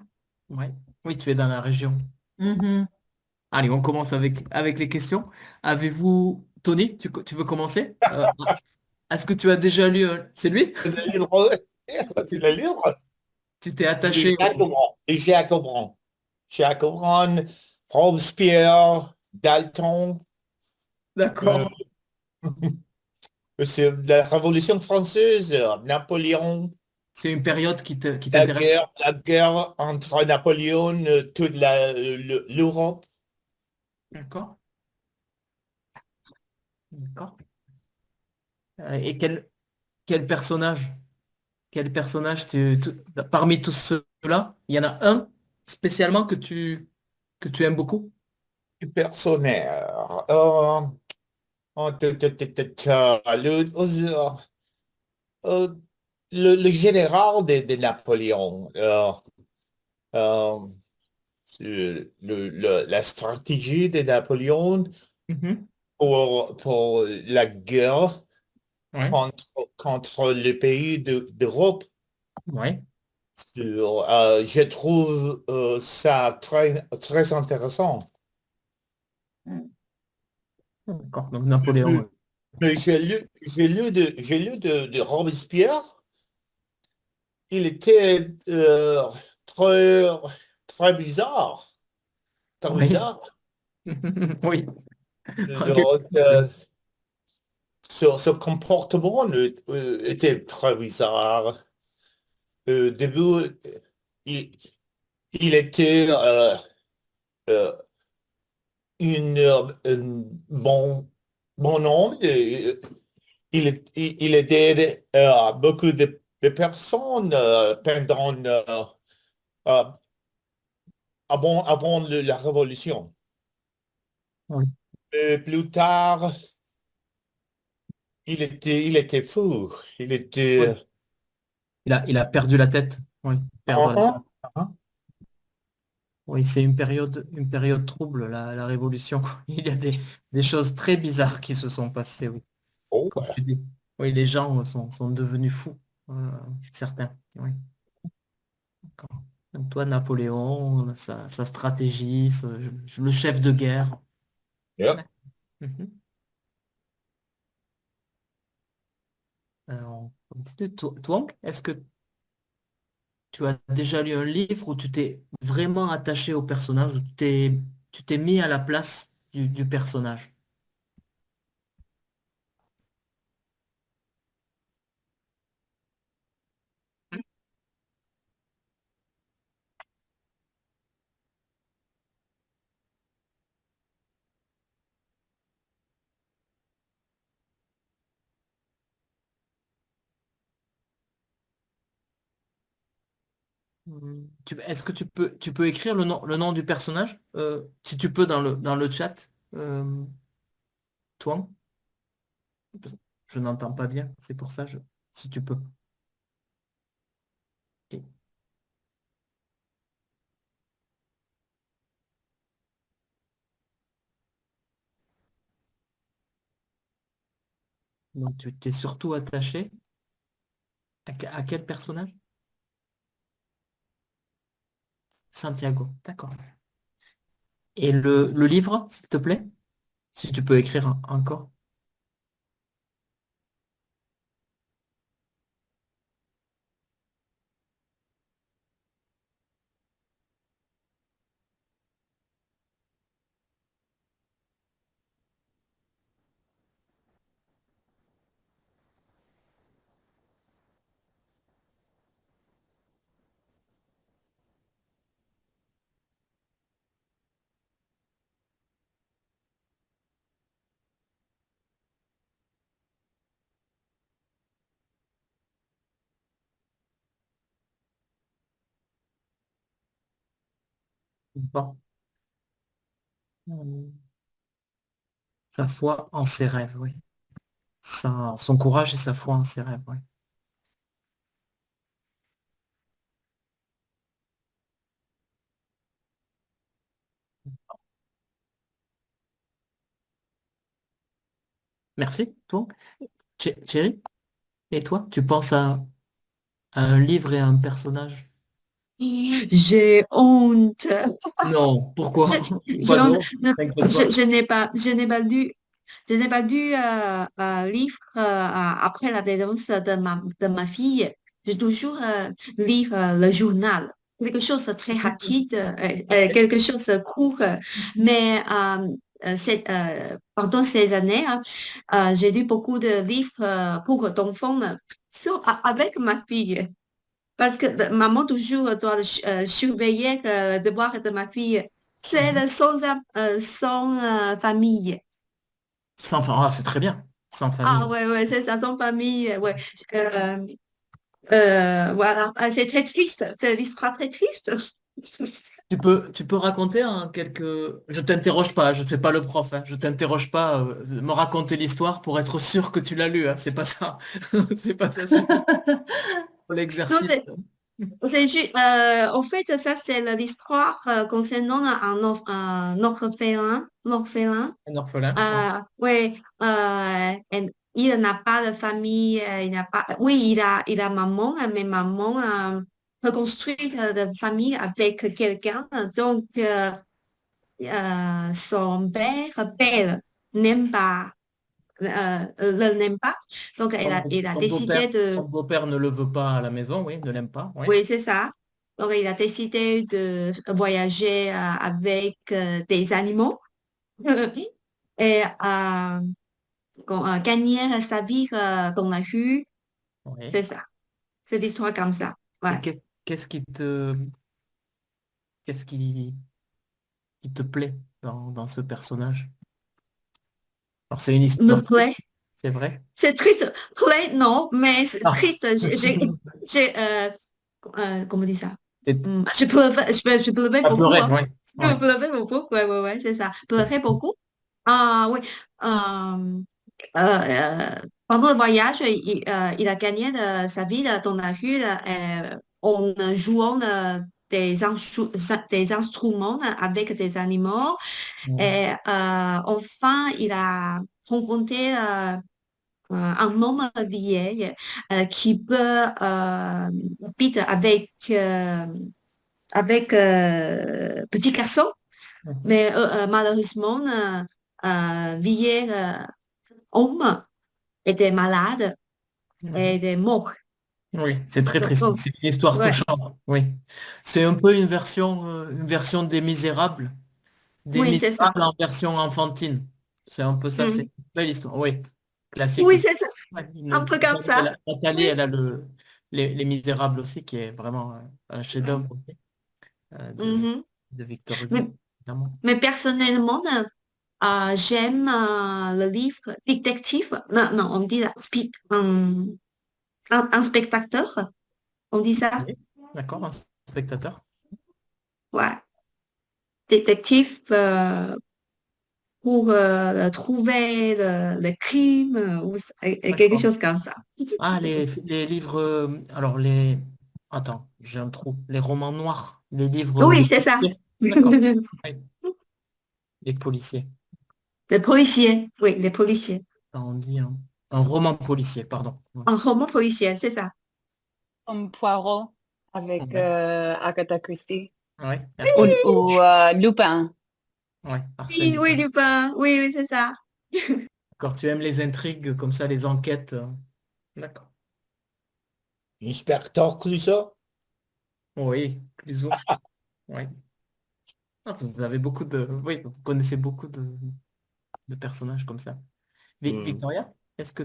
Ouais. Oui, tu es dans la région. Mhm. Allez, on commence avec les questions. Avez-vous, Tony, tu veux commencer? Est-ce que tu as déjà lu C'est lui? c'est le livre. C'est le livre. Tu t'es Et attaché au... Jacques Aubrun, Robespierre, Dalton. euh, D'accord. c'est la Révolution française, Napoléon, C'est une période qui t'intéresse. la guerre entre Napoléon, toute l'Europe. D'accord. D'accord. Et quel personnage? Quel personnage parmi tous ceux-là, il y en a un spécialement que tu aimes beaucoup? Personnaire. Euh, le général de Napoléon. Euh, la stratégie de Napoléon Mhm. pour la guerre Ouais. contre les pays d'Europe. Ouais. Je trouve ça très, très intéressant. D'accord. Donc Napoléon. Mais mais j'ai lu de Robespierre. Il était très, très bizarre. Très Oui. bizarre. Oui. En quelque Donc, sorte, oui. ce comportement était très bizarre. Au début, il, il était euh, un bon homme. Il aidait beaucoup de personnes pendant euh, avant la Révolution. Oui. Plus tard, il était fou. Il était... Oui. Il a perdu la tête. Oui. Perdre la tête. Ah, ah, Oui, c'est une période trouble, la Révolution. Il y a des choses très bizarres qui se sont passées, oui. oh, Comme ouais. tu dis. Oui, les gens sont devenus fous, certains. Oui, d'accord. Donc toi, Napoléon, sa stratégie, le chef de guerre. Yep. D'accord. Mhm. On continue. Toi, est-ce que tu as déjà lu un livre où tu t'es vraiment attaché au personnage, où tu t'es mis à la place du personnage? Est-ce que tu peux écrire le nom du personnage? Si tu peux dans le chat, toi? Je n'entends pas bien, c'est pour ça, si tu peux. Et- donc tu t'es surtout attaché à quel personnage? Santiago, d'accord. Et le livre, s'il te plaît? Si tu peux écrire encore. Bon. Euh, Sa foi en ses rêves, oui. Son courage et sa foi en ses rêves, oui. Merci, toi. Thierry, et toi, tu penses à un livre et à un personnage? J'ai honte. Non, Je- pourquoi? J'ai Pas honte. non, Non, t'inquiète pas. je n'ai pas lu livre après la naissance de ma fille. J'ai toujours lu le journal. Quelque chose de très rapide, quelque chose de court. Mais pendant ces années, hein, j'ai lu beaucoup de livres pour enfants avec ma fille. Parce que maman toujours doit surveiller le devoir de ma fille. C'est Mhm. son famille. Sans, ah, c'est très bien. Sans Ah famille. ouais, ouais, c'est ça, son famille. Ouais. Euh, voilà. Ah, c'est très triste. C'est l'histoire très triste. Tu peux raconter en quelques... Je t'interroge pas, je ne fais pas le prof, hein, je t'interroge pas, me raconter l'histoire pour être sûr que tu l'as lu, hein, c'est pas ça. C'est pas ça, c'est pour Non, l'exercice. en fait, ça, c'est l'histoire concernant un orphelin. L'orphelin. Un orphelin, ouais. Ouais, il n'a pas de famille, il n'a pas, oui, il a maman, mais maman reconstruit la famille avec quelqu'un. Donc, son père n'aime pas, le n'aime pas. Donc, il a décidé de, Ton beau-père ne le veut pas à la maison, oui, ne l'aime pas, oui. oui, c'est ça. Donc, il a décidé de voyager avec des animaux et gagner sa vie dans la rue. Oui. C'est ça. C'est l'histoire comme ça. Ouais. Et qu'est-ce qu'est-ce qui te plaît dans ce personnage? Alors, c'est une Me histoire triste, plaît. c'est vrai. C'est triste. Plaît, non, mais c'est Ah, triste. J'ai, comment on dit ça? c'est Je pleurais à beaucoup, pleurer, hein. oui. Je Ouais. pleurais beaucoup. Ouais, ouais, ouais, c'est ça. Pleurais beaucoup. Ah, oui. Euh, Pendant le voyage, il a gagné sa vie dans la rue en jouant des instruments avec des animaux. Ouais. Et enfin, il a rencontré un homme vieil qui peut habiter avec petit garçon, Mhm. mais malheureusement, vieil homme était malade et Mhm. était mort. Oui, c'est très triste. Donc, C'est une histoire ouais. touchante. Oui. C'est un peu une version des Misérables. Des Oui, c'est ça. Misérables en version enfantine. C'est un peu ça, c'est Mm. une belle histoire. Oui, classique Oui, aussi. c'est ça. Ouais, Un peu comme ça. Nathalie, Oui. elle a les Misérables aussi, qui est vraiment un chef-d'œuvre aussi, Mhm. de Victor Mais, Hugo, évidemment. mais personnellement, j'aime le livre détective. Non, non, on dit un spectateur. On dit ça. Oui, d'accord. spectateur. Ouais. Détective pour trouver le crime ou quelque D'accord. chose comme ça. Ah, les livres. Alors, Attends, j'ai un trou. Les romans noirs. Oui, Les c'est ça. policiers. D'accord. Oui, les policiers. Les policiers, oui, les policiers. Ça, on dit un roman policier, pardon. Ouais. Un roman policier, c'est ça. Comme Poirot avec Ouais. Agatha Christie. Ouais. Ou Lupin. Ouais, Arsène Oui, oui, Lupin. Lupin, oui, oui, c'est ça. D'accord, tu aimes les intrigues comme ça, les enquêtes. D'accord. Inspecteur Clouseau. Oui, Clouseau. Oui. Ah, vous avez beaucoup de. Oui, vous connaissez beaucoup de personnages comme ça. Hmm. Victoria, est-ce que.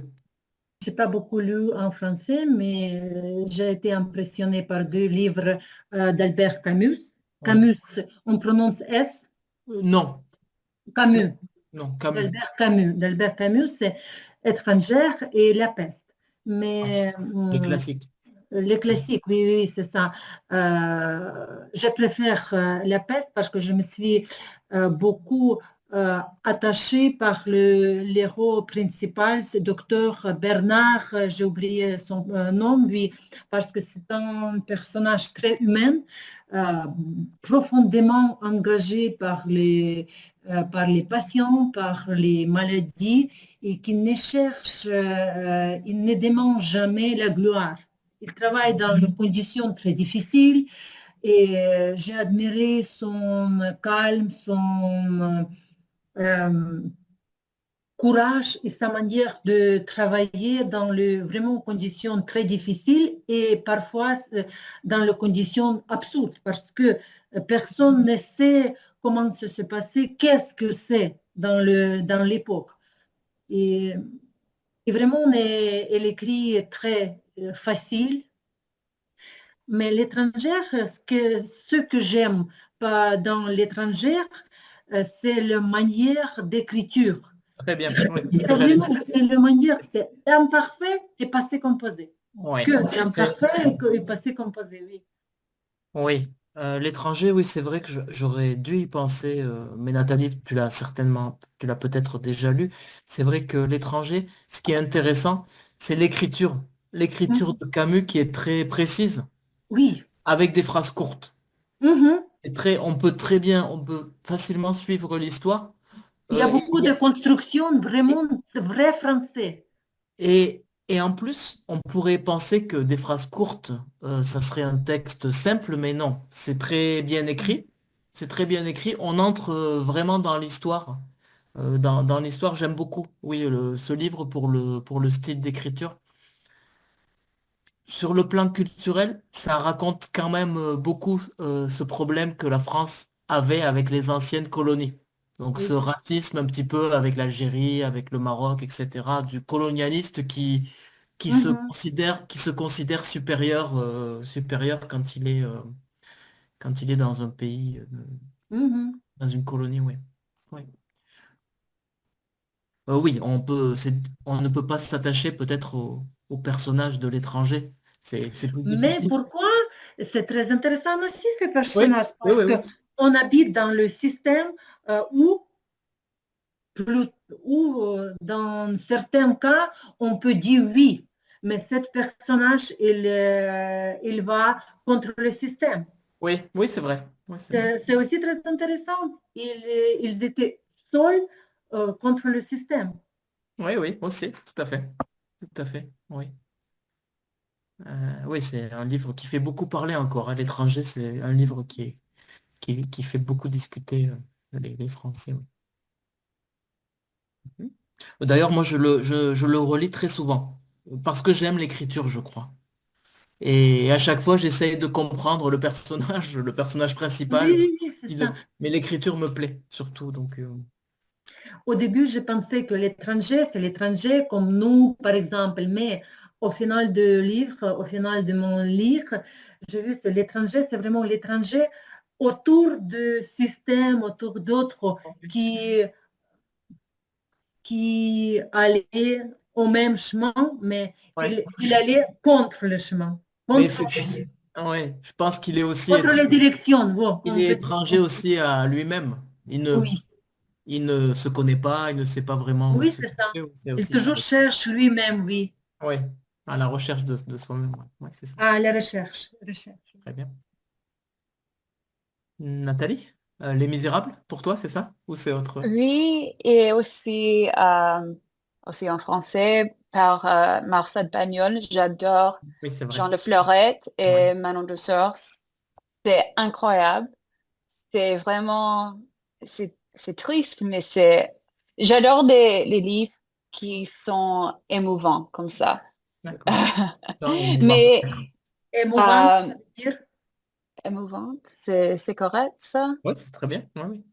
J'ai pas beaucoup lu en français, mais j'ai été impressionnée par deux livres d'Albert Camus. Oui. Camus, on prononce S, Non, non, Camus, non, Camus. d'Albert Camus. D'Albert Camus, c'est Étrangère et La peste. Ouais. Mais Des classiques. les classiques, oui, oui, oui, c'est ça. Je préfère La peste parce que je me suis beaucoup attachée par l'héros principal, c'est docteur Bernard, j'ai oublié son nom, lui, parce que c'est un personnage très humain, euh, profondément engagé par les patients, par les maladies, et qui ne cherche, il ne demande jamais la gloire. Il travaille dans des conditions très difficiles et j'ai admiré son calme, son courage et sa manière de travailler dans vraiment conditions très difficiles et parfois dans les conditions absurdes parce que personne ne sait comment ça s'est passé, qu'est-ce que c'est dans l'époque. Et, et vraiment, elle écrit très facile. Mais l'étrangère, ce que j'aime pas dans l'étrangère, c'est la manière d'écriture. Très bien. Oui, c'est ce C'est que j'allais vraiment, dire. c'est la manière, c'est imparfait et passé composé. Oui. Que imparfait et passé composé, oui. Oui. L'étranger, oui, c'est vrai que j'aurais dû y penser, mais Nathalie, tu l'as peut-être déjà lu. C'est vrai que l'étranger, ce qui est intéressant, c'est l'écriture. L'écriture Mhm. de Camus qui est très précise, Oui. avec des phrases courtes. Mhm. On peut facilement suivre l'histoire. Il y a Et, beaucoup de constructions vraiment de vrai français. et en plus, on pourrait penser que des phrases courtes, ça serait un texte simple, mais non, c'est très bien écrit. C'est très bien écrit. On entre vraiment dans l'histoire. Dans l'histoire, j'aime beaucoup, oui, ce livre pour le style d'écriture. Sur le plan culturel, ça raconte quand même beaucoup ce problème que la France avait avec les anciennes colonies. Donc Oui, ce racisme un petit peu avec l'Algérie, avec le Maroc, etc., du colonialiste mhm. qui se considère supérieur, supérieur quand il est dans un pays, Mhm. dans une colonie, oui. Oui, oui, on ne peut pas s'attacher peut-être au personnage de l'étranger. C'est plus Mais difficile. pourquoi c'est très intéressant aussi ce Oui, personnage? oui, Parce oui, oui. qu'on habite dans le système où plus- ou dans certains cas, on peut dire oui, mais ce personnage, il va contre le système. Oui, oui, c'est vrai. Oui, c'est vrai. C'est aussi très intéressant. Ils étaient seuls contre le système. Oui, oui, aussi, tout à fait. Tout à fait, oui. Oui, c'est un livre qui fait beaucoup parler encore. À l'étranger, c'est un livre qui fait beaucoup discuter les Français. Oui. Mhm. D'ailleurs, moi, je le relis très souvent parce que j'aime l'écriture, je crois. Et à chaque fois, j'essaye de comprendre le personnage Oui, principal. oui, oui, c'est Il- ça. mais l'écriture me plaît surtout. Donc, Au début, je pensais que l'étranger, c'est l'étranger comme nous, par exemple, mais au final de mon livre, j'ai vu que l'étranger, c'est vraiment l'étranger autour de systèmes, autour d'autres qui allaient au même chemin, mais ouais. il allait contre le chemin, Mais contre c'est, lui. Ouais, je pense qu'il est aussi Contre les directions, bon, il on est peut dire. étranger aussi à lui-même. Oui, Il ne se connaît pas, il ne sait pas vraiment oui, ce c'est qu'il ça. fait. C'est Il aussi ça. toujours cherche lui-même, oui. Ouais, à la recherche de soi-même. Ouais, ouais, c'est ça. Ah, la recherche, recherche. Très bien. Nathalie, Les Misérables, pour toi, c'est ça? Ou c'est autre? Oui, et aussi en français par Marcel Pagnol. J'adore Oui, c'est vrai. Jean Le Fleurette Ouais. et Manon de Sors. C'est incroyable. C'est vraiment, c'est triste, mais j'adore les livres qui sont émouvants comme ça. D'accord. Non, émouvant. Mais Émouvante, euh, dire. émouvante, c'est correct ça? Ouais, c'est très bien. Ouais, oui.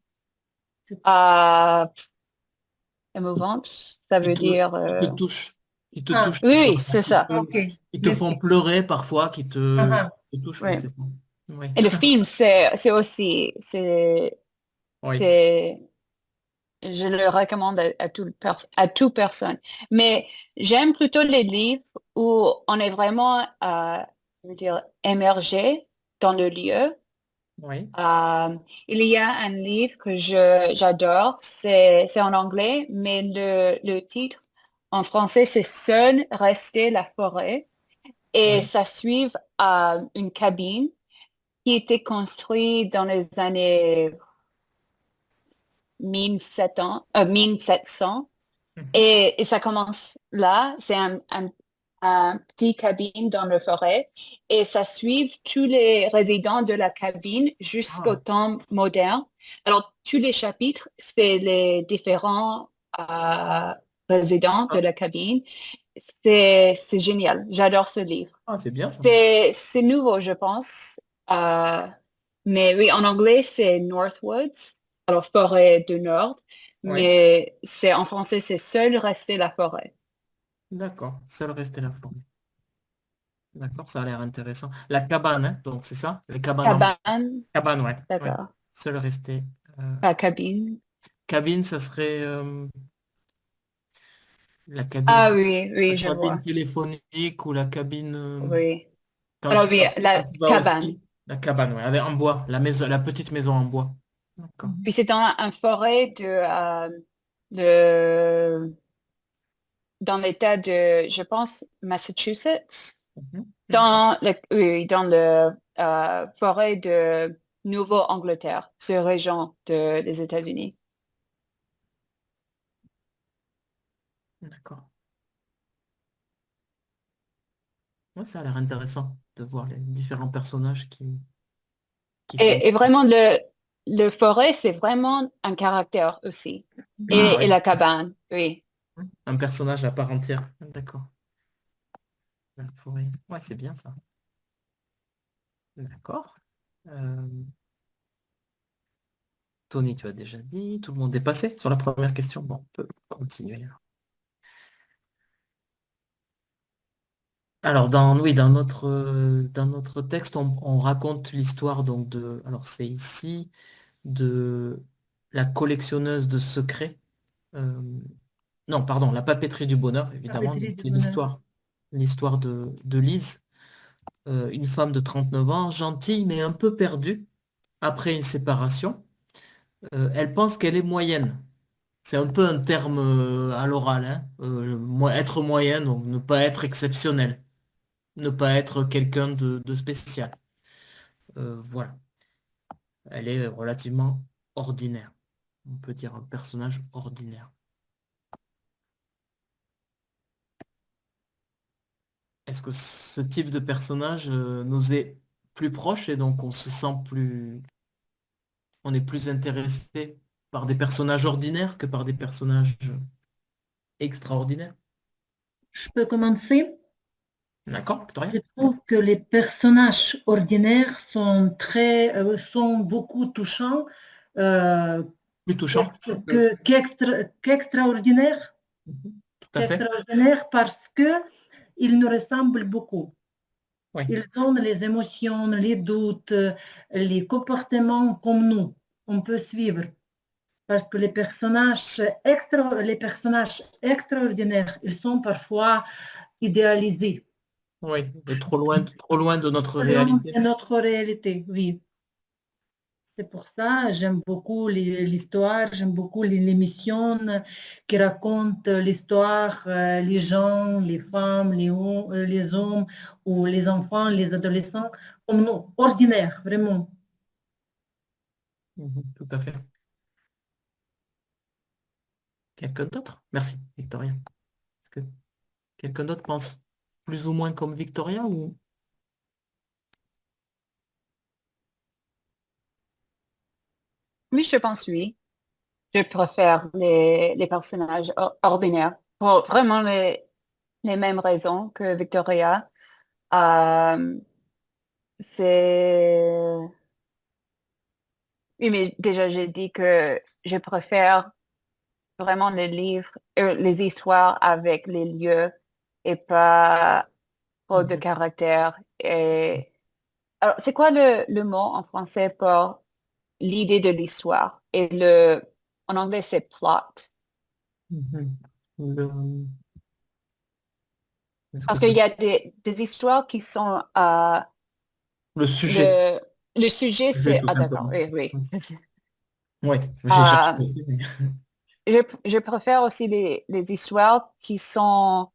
Euh, Émouvante, ça Qui veut te, dire... qui te touchent. Qui te Ah, touchent. Oui, oui, c'est ça. ok, Qui te font merci. pleurer parfois, Ah, ah. te touchent. Oui, Oui. c'est ça. Oui. Et le film, c'est aussi, Oui. c'est, je le recommande à toute personne. Mais j'aime plutôt les livres où on est vraiment, je veux dire, émergé dans le lieu. Oui. Euh, il y a un livre que j'adore, c'est en anglais, mais le titre en français, c'est Seul rester la forêt. Et Oui. ça suit une cabine qui était construite dans les années 1700. Mhm. Et ça commence là, c'est un petit cabine dans la forêt et ça suit tous les résidents de la cabine jusqu'au Ah, temps moderne. Alors, tous les chapitres, c'est les différents résidents de ah, la cabine. C'est génial. J'adore ce livre. ah, c'est bien ça. C'est nouveau, je pense. Euh, mais oui, en anglais, c'est Northwoods, alors forêt du Nord. Oui. Mais en français, c'est Seul rester la forêt. D'accord. Seul rester la forêt. D'accord, ça a l'air intéressant. La cabane, hein, donc c'est ça? Les cabanes en Cabane, cabane, ouais. Ouais. d'accord. Seul rester. Pas cabine. Cabine, ça serait la cabine, Ah oui, la oui, je cabine vois. téléphonique ou la cabine Oui. Alors oui, quand la tu vas au cabane. ski. La cabane, ouais, avec, en bois, la maison, la petite maison en bois. D'accord. Mhm. Puis c'est dans un forêt de, dans l'État de, je pense, Massachusetts. Mhm. D'accord. Oui, dans le forêt de Nouveau-Angleterre, ce région des États-Unis. D'accord. Ouais, ça a l'air intéressant de voir les différents personnages qui sont. Et vraiment, le forêt, c'est vraiment un caractère aussi. Ah Et ouais. la cabane, oui. Un personnage à part entière. D'accord. La forêt. Ouais, c'est bien ça. D'accord. Euh, Tony, tu as déjà dit. Tout le monde est passé sur la première question. Bon, on peut continuer. Alors, oui, dans notre texte, on raconte l'histoire donc alors c'est ici, de la collectionneuse de secrets. Euh, non, pardon, la papeterie du bonheur, évidemment. Donc, Papeterie du c'est bonheur. l'histoire de Lise, une femme de 39 ans, gentille mais un peu perdue après une séparation. Elle pense qu'elle est moyenne. C'est un peu un terme à l'oral, hein. Être moyenne, donc ne pas être exceptionnel, ne pas être quelqu'un de spécial. Voilà, elle est relativement ordinaire. On peut dire un personnage ordinaire. Est-ce que ce type de personnage nous est plus proche et donc on se sent on est plus intéressé par des personnages ordinaires que par des personnages extraordinaires? Je peux commencer. D'accord, Je Victoria? trouve que les personnages ordinaires sont beaucoup touchants, euh, Plus touchant. qu'extraordinaires, Mhm. Tout à fait. parce que ils nous ressemblent beaucoup. Oui. Ils ont les émotions, les doutes, les comportements comme nous. On peut suivre. Parce que les personnages extraordinaires, ils sont parfois idéalisés. Oui, et trop loin de notre C'est réalité. notre réalité, oui. C'est pour ça j'aime beaucoup l'histoire, j'aime beaucoup l'émission qui raconte l'histoire, les gens, les femmes, les hommes ou les enfants, les adolescents, comme nous, ordinaires, vraiment. Mhm, tout à fait. Quelqu'un d'autre? Merci, Victoria. Est-ce que quelqu'un d'autre pense plus ou moins comme Victoria ou... Oui, je pense oui. Je préfère les personnages ordinaires pour vraiment les mêmes raisons que Victoria. Euh, c'est... Oui, mais déjà, j'ai dit que je préfère vraiment les livres, les histoires avec les lieux et pas trop de Mhm. caractères. Et... Alors, c'est quoi le mot en français pour l'idée de l'histoire? Et en anglais, c'est plot. Mhm. Le- Est-ce que Parce qu'il c'est y a des histoires qui sont le sujet? le, le sujet, Sujet c'est tout ah d'accord, simplement. oui, oui. Oui, j'ai cherché Euh, aussi, mais- je préfère aussi les histoires qui sont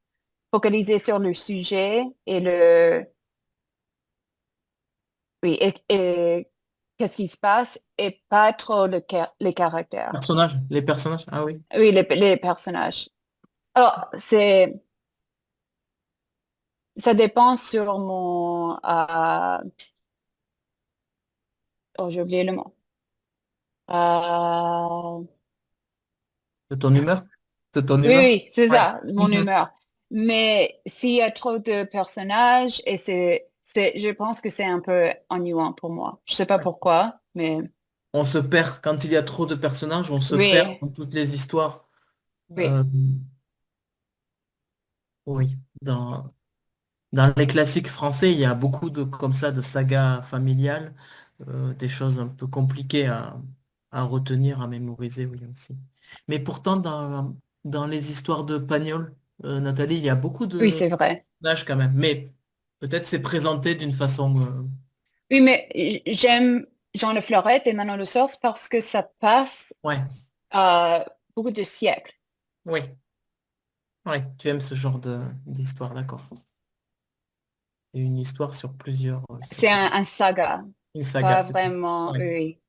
focalisées sur le sujet et oui, et qu'est-ce qui se passe et pas trop les caractères. Les personnages, ah oui. Oui, les personnages. Alors, ça dépend sur oh, j'ai oublié le mot. Euh, De ton humeur? De ton Oui, humeur? oui, c'est Ouais. ça, mon Mhm. humeur. Mais s'il y a trop de personnages, et je pense que c'est un peu ennuyant pour moi. Je sais pas Ouais. pourquoi, mais On se perd, quand il y a trop de personnages, on se perd oui, dans toutes les histoires. oui, Euh, oui, dans les classiques français, il y a beaucoup de comme ça de sagas familiales, des choses un peu compliquées à retenir, à mémoriser, oui aussi. Mais pourtant, dans les histoires de Pagnol, Nathalie, il y a beaucoup oui, de c'est vrai. personnages quand même. Mais peut-être c'est présenté d'une façon. Oui, mais j'aime Jean Le Fleurette et Manon Le Sorce parce que ça passe Ouais, euh, beaucoup de siècles. oui, ouais. Tu aimes ce genre d'histoire, d'accord. Et une histoire sur plusieurs, C'est un saga, une saga, pas c'est ça. vraiment, Ouais. oui.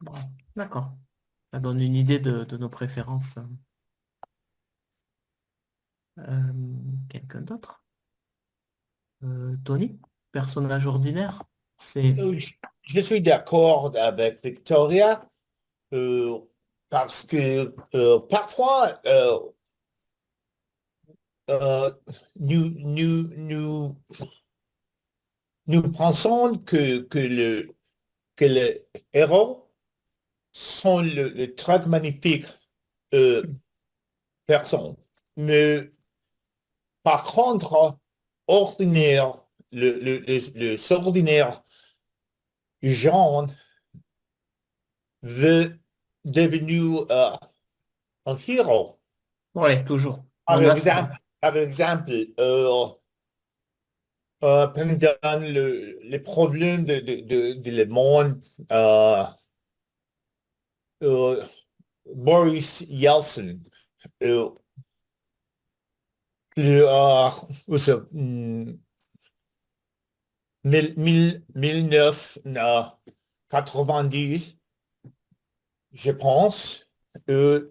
Ouais. D'accord. Ça donne une idée de nos préférences. Euh, quelqu'un d'autre? Tony, personnage ordinaire, c'est... Je suis d'accord avec Victoria euh, parce que parfois euh, nous, nous, nous, nous pensons que le héros sont le très magnifique euh, personne. Mais par contre, ordinaire, le ordinaire Jean veut devenir un héros. Ouais, toujours. Par On a ça. exemple, par exemple pendant les problèmes de le monde, euh, Boris Yeltsin, euh, le, où ça, 1990, je pense, euh,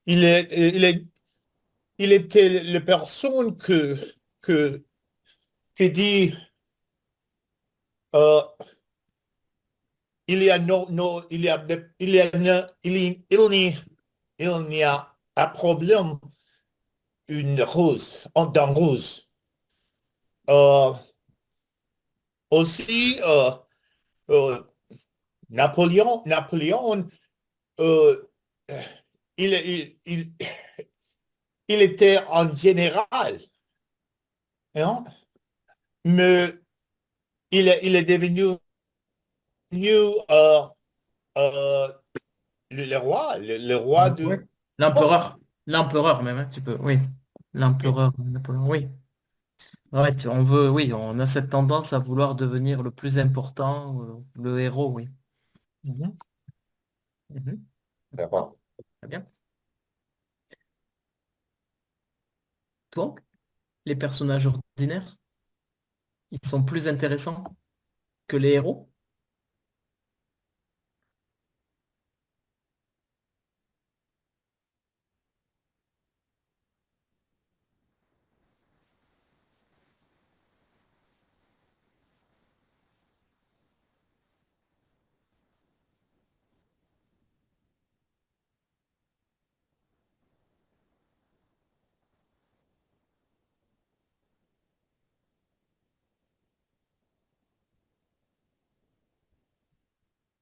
il est, il est, il était la personne que, qui dit euh, il y a il y a il y a il n'y a pas problème une rose dans rose. Euh, aussi euh, Napoléon euh, il, il était en général, hein, mais il est devenu euh, euh, le roi, le roi Ouais. de... Oh, L'empereur même, hein, tu peux, oui. L'empereur Napoléon, oui. Ouais, on veut, oui, on a cette tendance à vouloir devenir le plus important, le héros, oui. Mhm, mhm. D'accord, très bien. Toi, les personnages ordinaires, ils sont plus intéressants que les héros?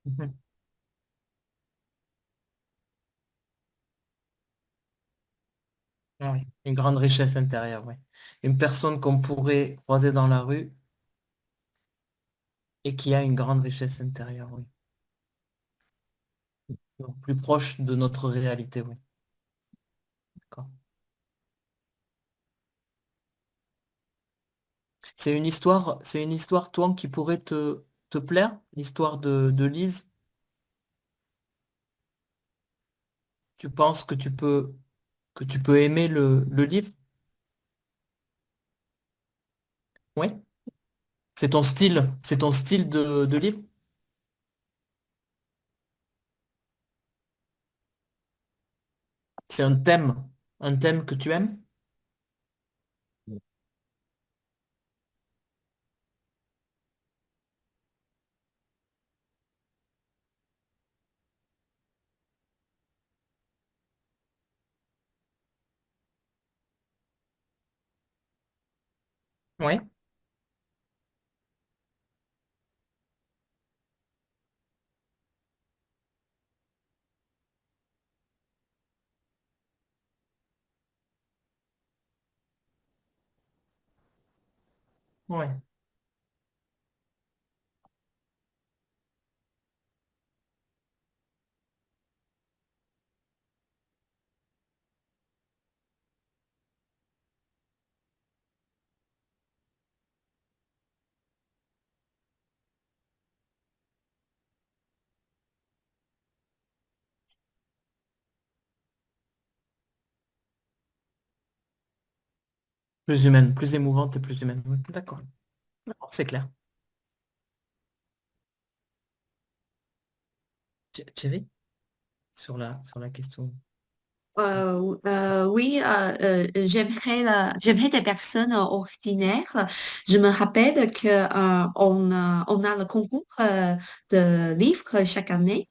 Mhm. Ah oui, une grande richesse intérieure, oui. Une personne qu'on pourrait croiser dans la rue et qui a une grande richesse intérieure, oui. Donc, plus proche de notre réalité, oui. D'accord. C'est une histoire, toi, qui pourrait te plaire, l'histoire de Lise. Tu penses que tu peux aimer le livre? Oui. C'est ton style de livre? C'est un thème que tu aimes? Oui. Oui. Plus humaine, plus émouvante et plus humaine. Oui. D'accord. D'accord, c'est clair. Thierry, sur la question. Oui, j'aimerais des personnes ordinaires. Je me rappelle que on a le concours de livres chaque année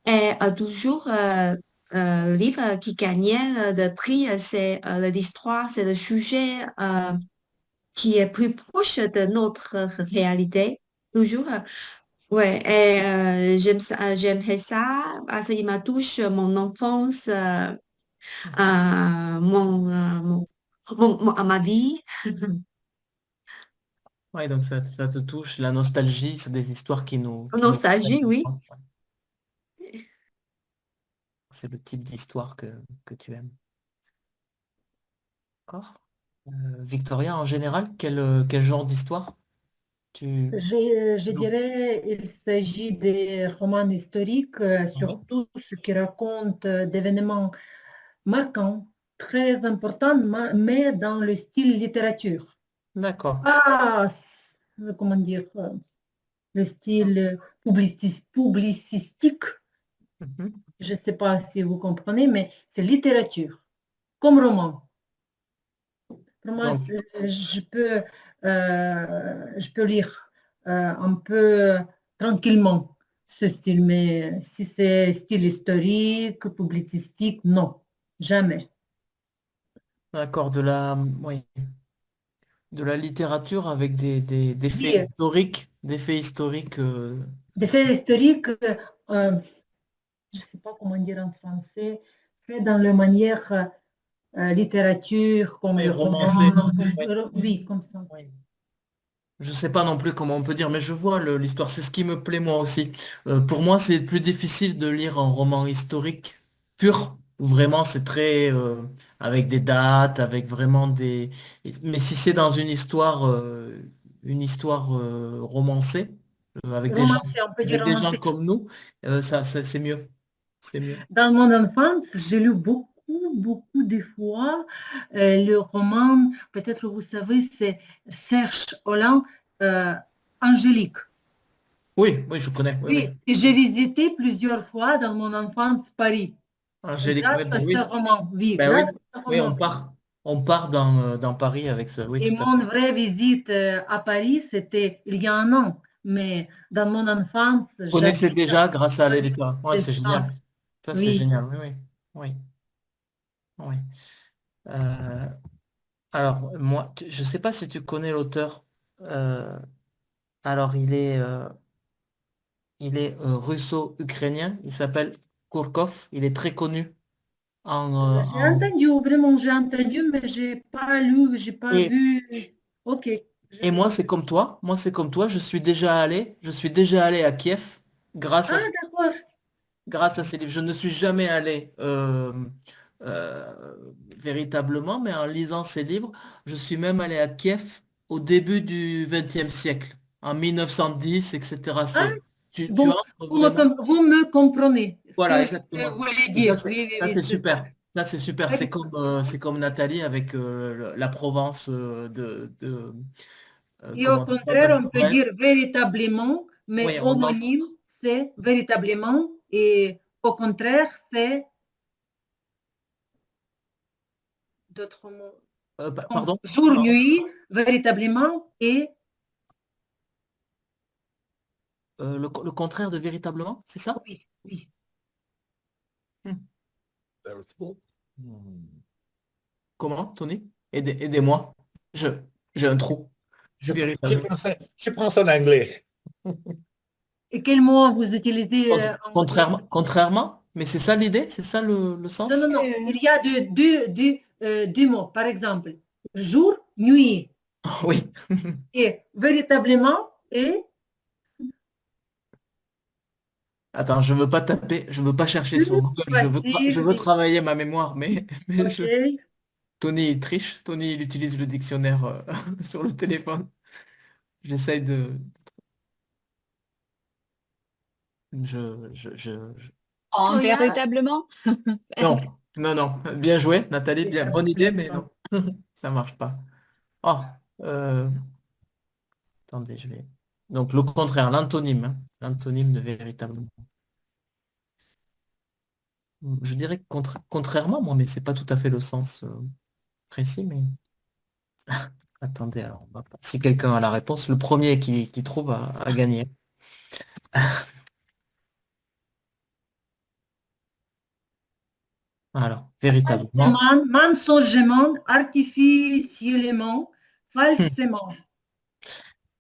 et toujours le livre qui gagnait le prix, c'est l'histoire, c'est le sujet qui est plus proche de notre réalité. Toujours. Ouais, et j'aimerais ça parce qu'il m'a touché mon enfance. À ma vie. Oui, donc ça te touche, la nostalgie, c'est des histoires qui nous rappellent Nostalgie, oui. l'enfance. Ouais. C'est le type d'histoire que tu aimes. D'accord. Victoria, en général, quel genre d'histoire tu... Je Non. dirais il s'agit des romans historiques, Oui. surtout ceux qui racontent d'événements marquants, très importants, mais dans le style littérature. D'accord. Ah, comment dire, le style publicistique, Mhm. je ne sais pas si vous comprenez, mais c'est littérature, comme roman. Pour moi, Donc, je peux lire un peu tranquillement ce style, mais si c'est style historique, publicistique, non, jamais. d'accord, oui, de la littérature avec Dire des faits historiques. des faits historiques, euh, je ne sais pas comment dire en français, fait dans la manière littérature, comme Oui, le romancés. roman, Oui, oui, comme ça. oui. Je sais pas non plus comment on peut dire, mais je vois l'histoire. C'est ce qui me plaît moi aussi. Pour moi, c'est plus difficile de lire un roman historique pur où vraiment c'est très avec des dates, avec vraiment des. Mais si c'est dans une histoire romancée, Romancé, on peut dire avec des gens romancé. comme nous, c'est mieux. C'est mieux. Dans mon enfance, j'ai lu beaucoup de fois le roman, peut-être vous savez, c'est Serge Holland, euh, Angélique. Oui, oui, je connais. Oui, oui. Oui, et j'ai visité plusieurs fois dans mon enfance Paris, Angélique, oui, grâce à ben ce oui. roman. Oui, Ben oui. grâce à ce Oui, roman. on part dans Paris avec ça. Oui, Et tout à fait. mon vraie visite à Paris, c'était il y a un an. Mais dans mon enfance, Vous connaissez j'habite déjà grâce à la à littérature. Ouais, c'est ça. génial. Ça, c'est Oui. génial. Oui, oui. Oui, oui. Euh, alors, moi, je ne sais pas si tu connais l'auteur. Euh, alors, il est russo-ukrainien. Il s'appelle Kourkov. Il est très connu J'ai entendu, vraiment, j'ai entendu, mais j'ai pas lu, j'ai pas Et, vu. Ok. et moi, c'est comme toi. Moi, c'est comme toi. Je suis déjà allé à Kiev grâce Ah, à d'accord. grâce à ces livres. Je ne suis jamais allé véritablement, mais en lisant ces livres, je suis même allé à Kiev au début du XXe siècle, en 1910, etc. Ah, Tu bon, entres vraiment. vous me comprenez ce Voilà, que je exactement. voulais Et dire. Oui, oui, ça, oui, c'est c'est ça. super. Ça, c'est super. C'est comme Nathalie avec la Provence Et au comment contraire, on peut Lorraine. dire véritablement, mais Oui, on entre. homonyme, c'est véritablement. Et au contraire, c'est d'autres mots. Pardon? Jour, nuit, véritablement, et Le contraire de véritablement, c'est ça? oui, oui. Hmm. Veritable. Hmm. Comment, Tony? Aidez-moi. Je, j'ai un trou. Je, Véritable. je pense en anglais. Et quel mot vous utilisez Contrairement, mais c'est ça l'idée? C'est ça le Non, non, sens? non. Il y a deux mots. Par exemple, jour, nuit. Oui. Et véritablement, et Attends, je veux pas taper, je veux pas chercher sur plus Google, je facile. veux travailler ma mémoire, mais OK. Tony, il triche. Tony, il utilise le dictionnaire sur le téléphone. J'essaye de... je- Toya, Véritablement? Non, non, non. Bien joué, Nathalie, Et bien. ça marche Bonne idée, mais pas. non. Ça marche pas. Oh, euh, attendez, je vais... Donc, le contraire, l'antonyme. Hein. L'antonyme de véritablement. Je dirais que contrairement, moi, mais c'est pas tout à fait le sens précis, mais... Attendez, alors, si quelqu'un a la réponse, le premier qui trouve a gagné. Alors, véritablement. Falsement, mensongement, artificiellement, Hmm. falsement.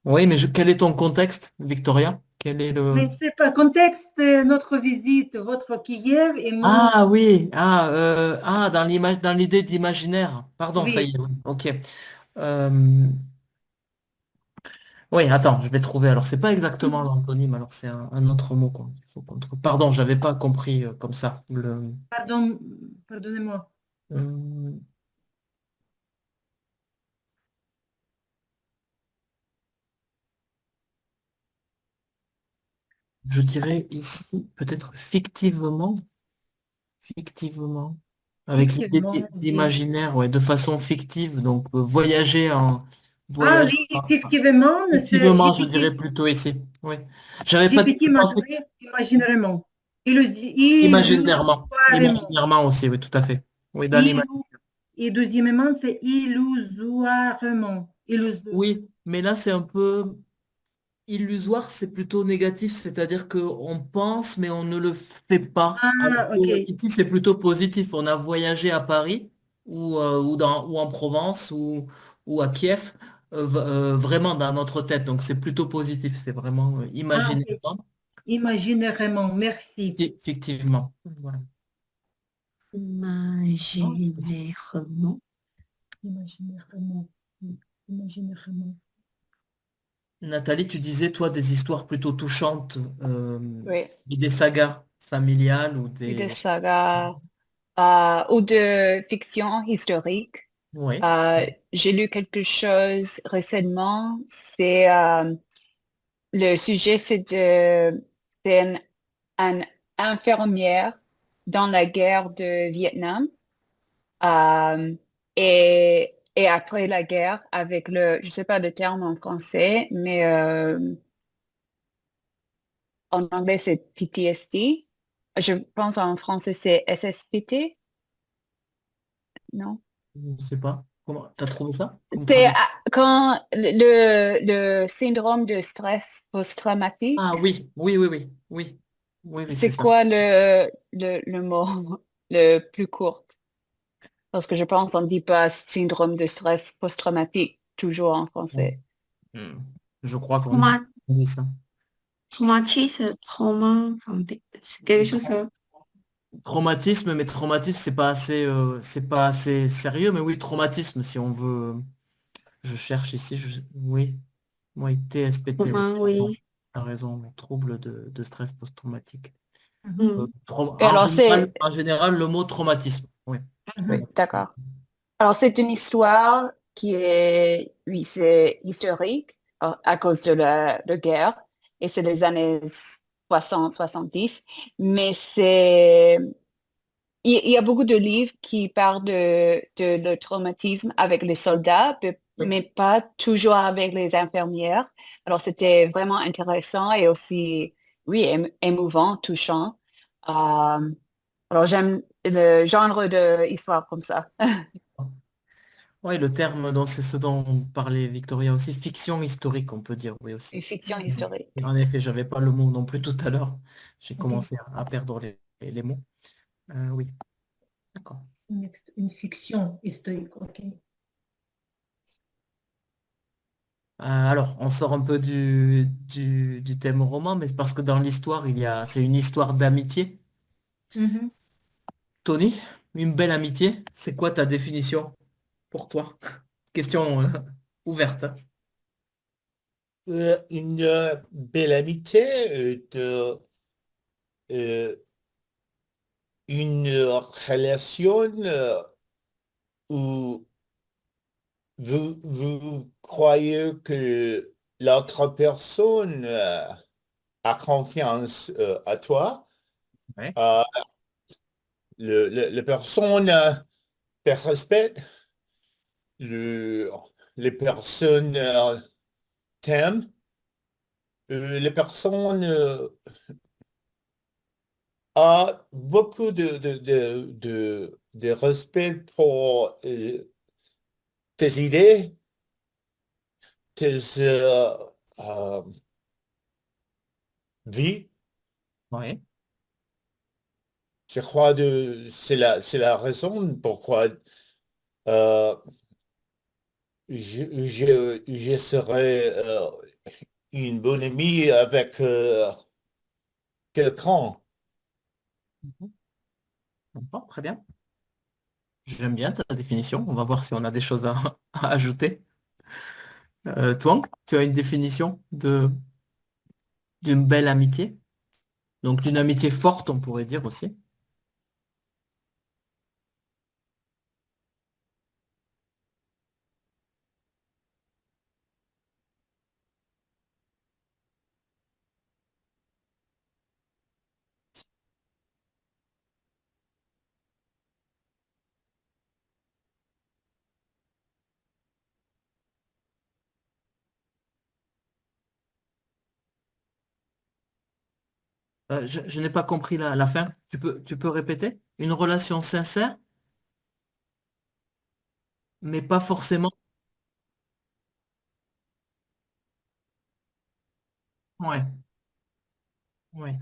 Oui, mais quel est ton contexte, Victoria? Quel est le... Mais c'est pas contexte, notre visite, votre Kiev et mon... Ah oui, dans l'image, dans l'idée d'imaginaire. Pardon, ça y Oui, est, oui. Ok. Euh, oui, attends, je vais trouver. Alors, c'est pas exactement l'antonyme, alors c'est un autre mot, quoi. Il faut qu'on trouve. Pardon, j'avais pas compris comme ça. pardon, pardonnez-moi. Euh, je dirais ici, peut-être fictivement, avec l'idée Effectivement, oui. d'imaginaire, ouais, de façon fictive. Donc, Ah voyager oui, effectivement, c'est fictivement, je dirais plutôt ici. Oui. J'avais pas GPT m'a pensé donné imaginairement. imaginairement. Illusoirement. Imaginairement aussi, oui, tout à fait. Oui, dans l'imaginaire. Illu- Et deuxièmement, c'est illusoirement. Oui, mais là, c'est un peu illusoire, c'est plutôt négatif, c'est-à-dire qu'on pense, mais on ne le fait pas. Alors Ah, ok. que ici, c'est plutôt positif. On a voyagé à Paris ou en Provence ou à Kiev, vraiment dans notre tête. Donc, c'est plutôt positif. C'est vraiment Ah, ok. imaginairement, Imaginairement, merci. effectivement. Voilà. Non, imaginairement. Imaginairement. Imaginairement. Nathalie, tu disais, toi, des histoires plutôt touchantes, Oui, des sagas familiales ou et des des... sagas. ou de fiction historique. Oui. J'ai lu quelque chose récemment. Le sujet, c'est une infirmière dans la guerre de Vietnam. Et après la guerre, avec je sais pas le terme en français, mais en anglais c'est PTSD. Je pense en français c'est SSPT, non? Je ne sais pas. Comment t'as trouvé ça comme C'est traduction? quand le syndrome de stress post-traumatique. Ah oui, oui, oui, oui, oui, oui, oui, c'est C'est ça. quoi le mot le plus court? Parce que je pense on ne dit pas syndrome de stress post-traumatique toujours en Bon. français. Hmm. Je crois Trauma, qu'on dit ça. traumatisme, trauma, c'est quelque chose. Traumatisme, mais traumatisme, c'est pas assez sérieux, mais oui, traumatisme, si on veut. Je cherche ici, oui, oui, TSPT, oui. Trauma, Non, oui. t'as raison, trouble de stress post-traumatique. Mhm. Et alors En général, le mot traumatisme, oui. oui, Mhm. d'accord. Alors, c'est une histoire qui est, oui, c'est historique à cause de la guerre et c'est les années 60-70, mais il y a beaucoup de livres qui parlent de le traumatisme avec les soldats, Oui. mais pas toujours avec les infirmières. Alors, c'était vraiment intéressant et aussi, oui, émouvant, touchant. Euh, alors, j'aime le genre de histoire comme ça. Oui, le terme, c'est ce dont parlait Victoria aussi, fiction historique, on peut dire, oui aussi. Une fiction Oui. historique. En effet, j'avais pas le mot non plus tout à l'heure. J'ai Ok. commencé à perdre les mots. Oui, d'accord. Une fiction historique, ok. Alors, on sort un peu du thème roman, mais c'est parce que dans l'histoire, c'est une histoire d'amitié. Mhm. Tony, une belle amitié, c'est quoi ta définition pour toi? Question ouverte, hein. Une belle amitié, euh, une relation où vous croyez que l'autre personne a confiance à toi. Ouais. Euh, le personne te respecte, le, les personnes t'aiment, les personnes a beaucoup de respect pour tes idées, tes euh, vies. Ouais. Je crois c'est la raison pourquoi euh, je serai une bonne amie avec quelqu'un. Mhm. Bon, très bien. J'aime bien ta définition. On va voir si on a des choses à ajouter. Toi, tu as une définition d'une belle amitié? Donc d'une amitié forte, on pourrait dire aussi. Je n'ai pas compris la fin. Tu peux répéter? Une relation sincère, mais pas forcément. Ouais, ouais,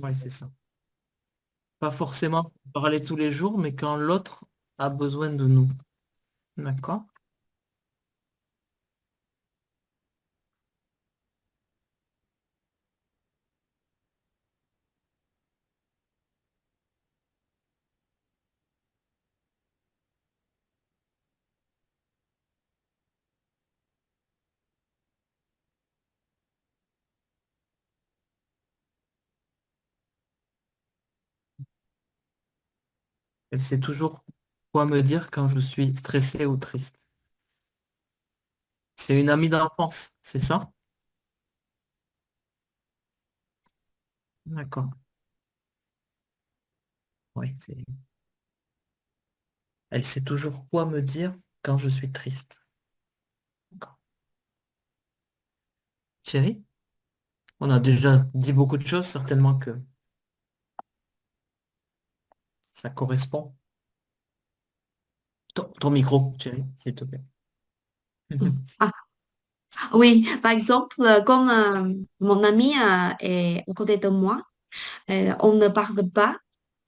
ouais, c'est ça. Pas forcément parler tous les jours, mais quand l'autre a besoin de nous. D'accord? Elle sait toujours quoi me dire quand je suis stressé ou triste. C'est une amie d'enfance, c'est ça? D'accord. Oui, elle sait toujours quoi me dire quand je suis triste. D'accord. Chérie, on a déjà dit beaucoup de choses, certainement que ça correspond. Ton micro, chérie, s'il te plaît. Ah, oui, par exemple, comme mon ami est à côté de moi, on ne parle pas,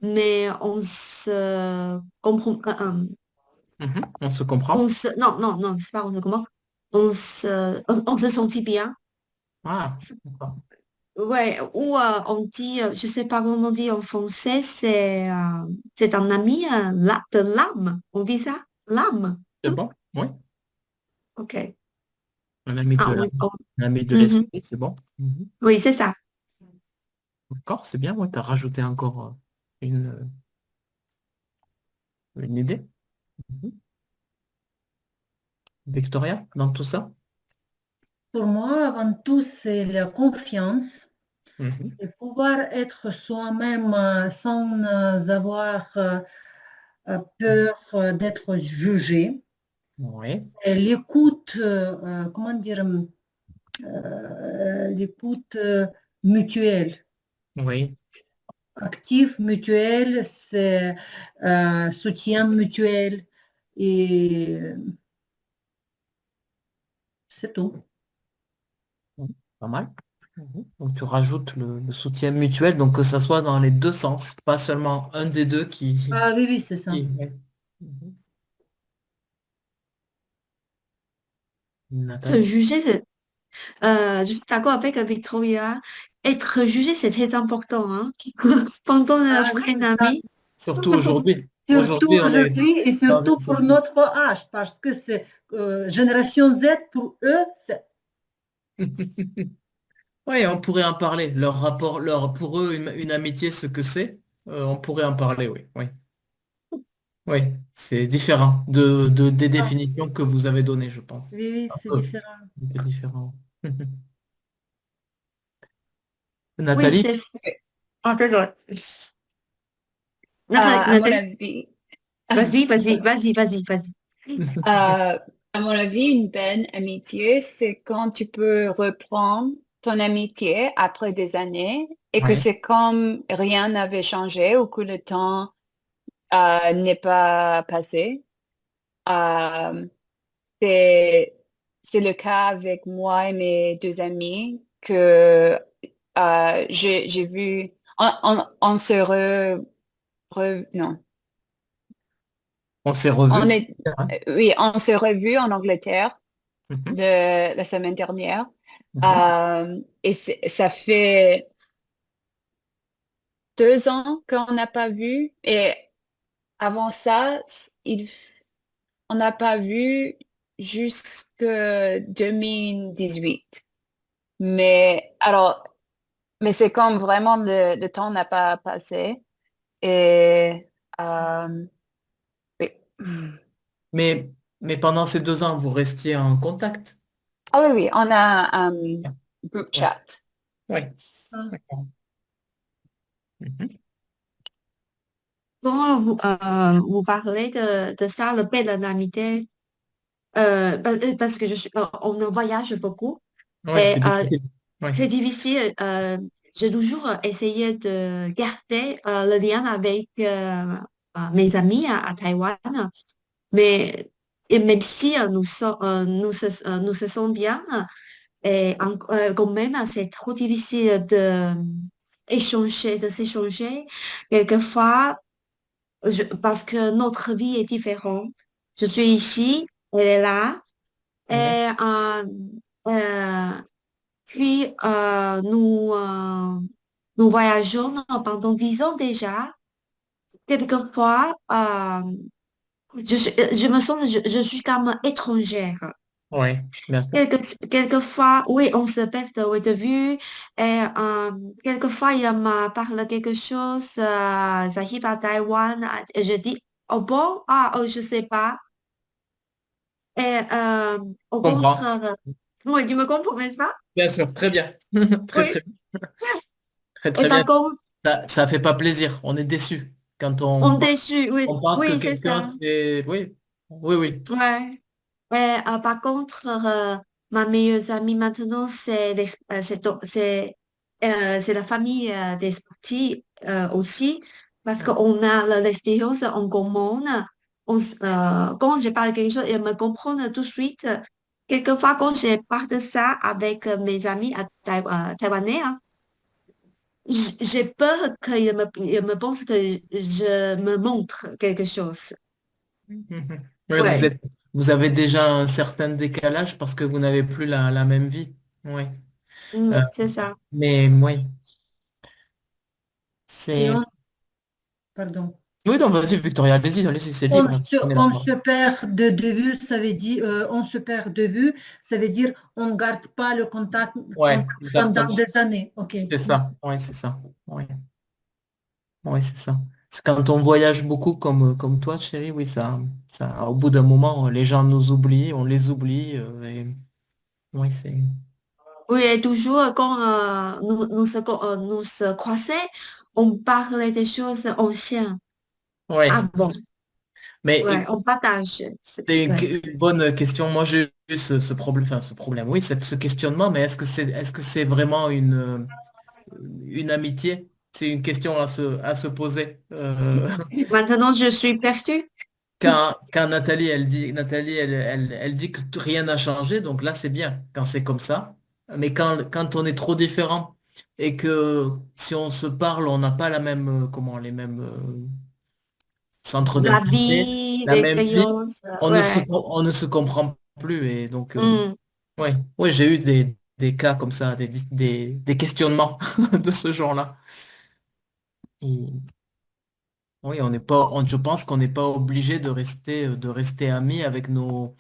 mais on se comprend. Mhm. On se comprend? Non, non, non, c'est pas on se comprend. On se sentit bien. Ah, d'accord. Ouais, ou on dit, je sais pas comment on dit en français, c'est un ami de l'âme. On dit ça? L'âme. C'est bon? Oui. Ok. Un ami de Ah la, oui. Oh, un ami de mhm. l'esprit, c'est bon? Mhm. Oui, c'est ça. D'accord, c'est bien. Ouais, tu as rajouté encore une idée. Mhm. Victoria, dans tout ça? Pour moi, avant tout, c'est la confiance. Mhm. C'est pouvoir être soi-même sans avoir peur d'être jugé. Oui, Et l'écoute, comment dire, l'écoute mutuelle, oui. active mutuelle, c'est soutien mutuel et c'est tout. Mhm. Pas mal. Mhm. Donc tu rajoutes le soutien mutuel, donc que ça soit dans les deux sens, pas seulement un des deux Ah oui, oui, c'est ça. ouais. Mhm. Être Nathalie? jugé, je suis d'accord avec Victoria. Être jugé, c'est très important, hein. Pendant Ah oui, après une c'est ça. amie. Surtout aujourd'hui. Surtout Aujourd'hui, on est aujourd'hui et dans une surtout pour société. notre âge, parce que c'est génération Z, pour eux, c'est Oui, on pourrait en parler. Leur rapport, pour eux, une amitié, ce que c'est, on pourrait en parler, oui. Oui, oui, c'est différent des ah, définitions que vous avez données, je pense. oui, oui, Un c'est peu, différent. un peu différent. Oui, Nathalie? c'est ah, désolé. À mon Nathalie, avis, vas-y. à mon avis, une bonne amitié, c'est quand tu peux reprendre ton amitié après des années et que Oui, c'est comme rien n'avait changé ou que le temps n'est pas passé. Euh, c'est, c'est le cas avec moi et mes deux amis que j'ai vu, on se non, on s'est on revus. est, Hein. oui, on s'est revu en Angleterre Mhm, de la semaine dernière. mhm. Et ça fait 2 ans qu'on n'a pas vu. Et avant ça, on n'a pas vu jusque 2018. Mais alors, mais c'est comme vraiment le temps n'a pas passé. Et oui. Mais, mais pendant ces 2 ans, vous restiez en contact. Ah oui, oui, on a un group Ouais. chat. Oui. Ah, D'accord. Mhm. bon, vous parlez de ça, le belle amitié, parce que on voyage beaucoup Ouais, et c'est difficile. Ouais. c'est difficile. J'ai toujours essayé de garder le lien avec mes amis à Taïwan, mais et même si nous se sentons bien, quand même, c'est trop difficile de s'échanger. Quelquefois, parce que notre vie est différente. Je suis ici, elle est là. Ouais. Et euh, puis, nous voyageons pendant 10 ans déjà. Quelquefois, je me sens, je suis comme étrangère. Oui, bien sûr. Quelquefois, oui, on se perd de vue. Et quelquefois, il me parle quelque chose, j'arrive à Taïwan, et je dis, oh bon, je sais pas. Et au Je comprends. contraire, oui, tu me comprends, n'est-ce pas? Bien sûr, très bien. Très, Oui. très, très, Et très bien. par contre, Ça fait pas plaisir. On est déçu quand on déçu, oui, on parle que oui, c'est ça. quelqu'un fait. Oui, oui, oui. Ouais. Ouais, par contre, ma meilleure amie maintenant, c'est la famille des sportifs aussi, parce qu'on a l'expérience en commun. Quand je parle quelque chose, ils me comprennent tout de suite. Quelquefois, quand je parle de ça avec mes amis taïwanais, hein, j'ai peur ils me pensent que je me montre quelque chose. Ouais, Ouais. vous avez déjà un certain décalage parce que vous n'avez plus la même vie. Oui. Euh, C'est ça. mais oui, Et c'est. pardon. Oui, donc vas-y, Victoria, allez-y, c'est libre. Prenez la On parole. se perd de vue, ça veut dire, on se perd de vue, ça veut dire on ne garde pas le Ouais, contact pendant exactement. des années. OK, C'est merci. ça. Oui, c'est ça. Oui, oui, c'est ça. C'est quand on voyage beaucoup comme toi, chérie, oui, au bout d'un moment, les gens nous oublient, on les oublie. Oui, c'est. Oui, et toujours quand nous se croisaient, on parlait des choses anciennes. Ah Ouais. bon, Mais ouais, on partage. c'est Ouais. une bonne question. Moi, j'ai eu ce problème, enfin, ce problème, oui, ce questionnement, mais est-ce que c'est vraiment une amitié? C'est une question à se poser. Maintenant, je suis perdue. Quand Nathalie, elle dit que rien n'a changé, donc là, c'est bien quand c'est comme ça. Mais quand on est trop différent et que si on se parle, on n'a pas la même, les mêmes centres La d'intérêt, vie, la même vie, l'expérience, ouais. on ne se comprend plus. Et donc, Hmm. ouais, ouais, j'ai eu des cas comme ça, des questionnements de ce genre-là. Et oui, on n'est pas, je pense qu'on n'est pas obligé de rester amis avec nos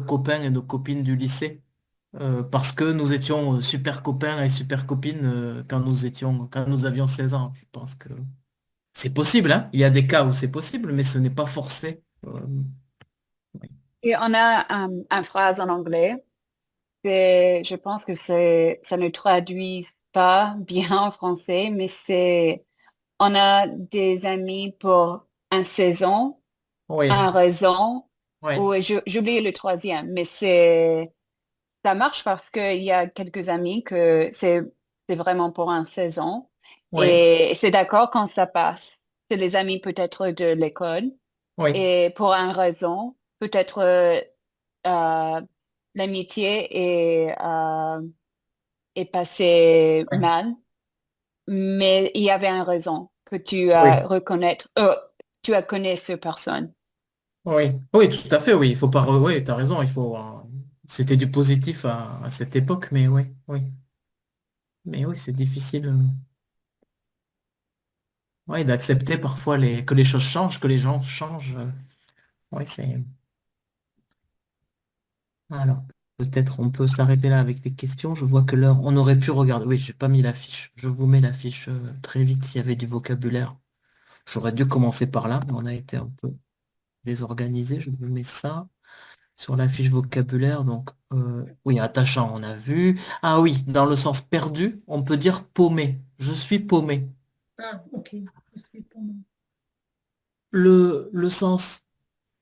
copains et nos copines du lycée, parce que nous étions super copains et super copines quand nous avions 16 ans. Je pense que c'est possible, hein. Il y a des cas où c'est possible, mais ce n'est pas forcé. Oui. Et on a une phrase en anglais. Je pense que ça ne traduit pas bien en français, mais on a des amis pour une saison, Oui, une raison, oui, ou j'oublie le troisième, mais ça marche parce qu'il y a quelques amis que c'est vraiment pour une saison oui, et c'est d'accord quand ça passe. C'est les amis peut-être de l'école oui, et pour une raison, peut-être euh, l'amitié est passée oui, mal, mais il y avait une raison que tu oui, as tu as connu cette personne. oui, oui, tout à fait, oui. Il faut pas, oui, t'as raison, c'était du positif à cette époque, mais oui, oui. Mais oui, c'est difficile. Ouais, d'accepter parfois que les choses changent, que les gens changent. Oui, c'est. Alors, peut-être on peut s'arrêter là avec les questions. Je vois que l'heure, on aurait pu regarder. Oui, j'ai pas mis la fiche. Je vous mets la fiche très vite. Il y avait du vocabulaire. J'aurais dû commencer par là, mais on a été un peu désorganisé. Je vous mets ça sur la fiche vocabulaire. Donc, oui, attachant, on a vu. Ah oui, dans le sens perdu, on peut dire paumé. Je suis paumé. Ah, OK. Je suis pas mal. Le, le sens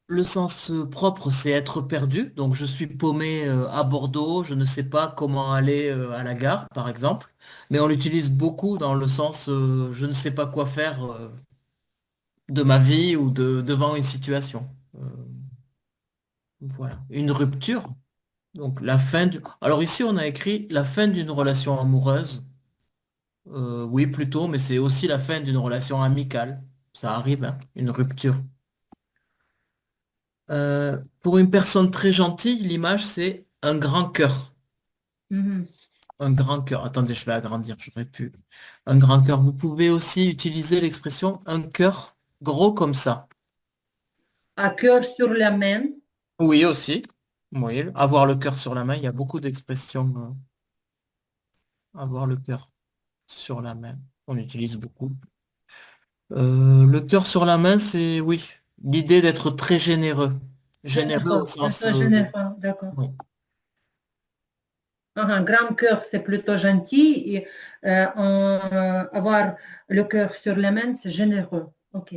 Le sens propre, c'est être perdu. Donc, je suis paumé à Bordeaux, je ne sais pas comment aller à la gare, par exemple. Mais on l'utilise beaucoup dans le sens je ne sais pas quoi faire de ma vie ou devant une situation. Voilà. Une rupture. Donc, la fin du. Alors, ici, on a écrit la fin d'une relation amoureuse. Oui, plutôt, mais c'est aussi la fin d'une relation amicale. Ça arrive, hein, une rupture. Pour une personne très gentille, l'image, c'est un grand cœur. Mhm. Un grand cœur. Attendez, je vais agrandir, j'aurais pu. Un grand cœur. Vous pouvez aussi utiliser l'expression un cœur gros comme ça. À cœur sur la main. Oui, aussi. Oui, avoir le cœur sur la main, il y a beaucoup d'expressions. Avoir le cœur sur la main, on utilise beaucoup. Le cœur sur la main, c'est, oui, l'idée d'être très généreux. Généreux au Généreux, sens... plutôt généreux, d'accord. oui. Un grand cœur, c'est plutôt gentil. Et avoir le cœur sur la main, c'est généreux. OK.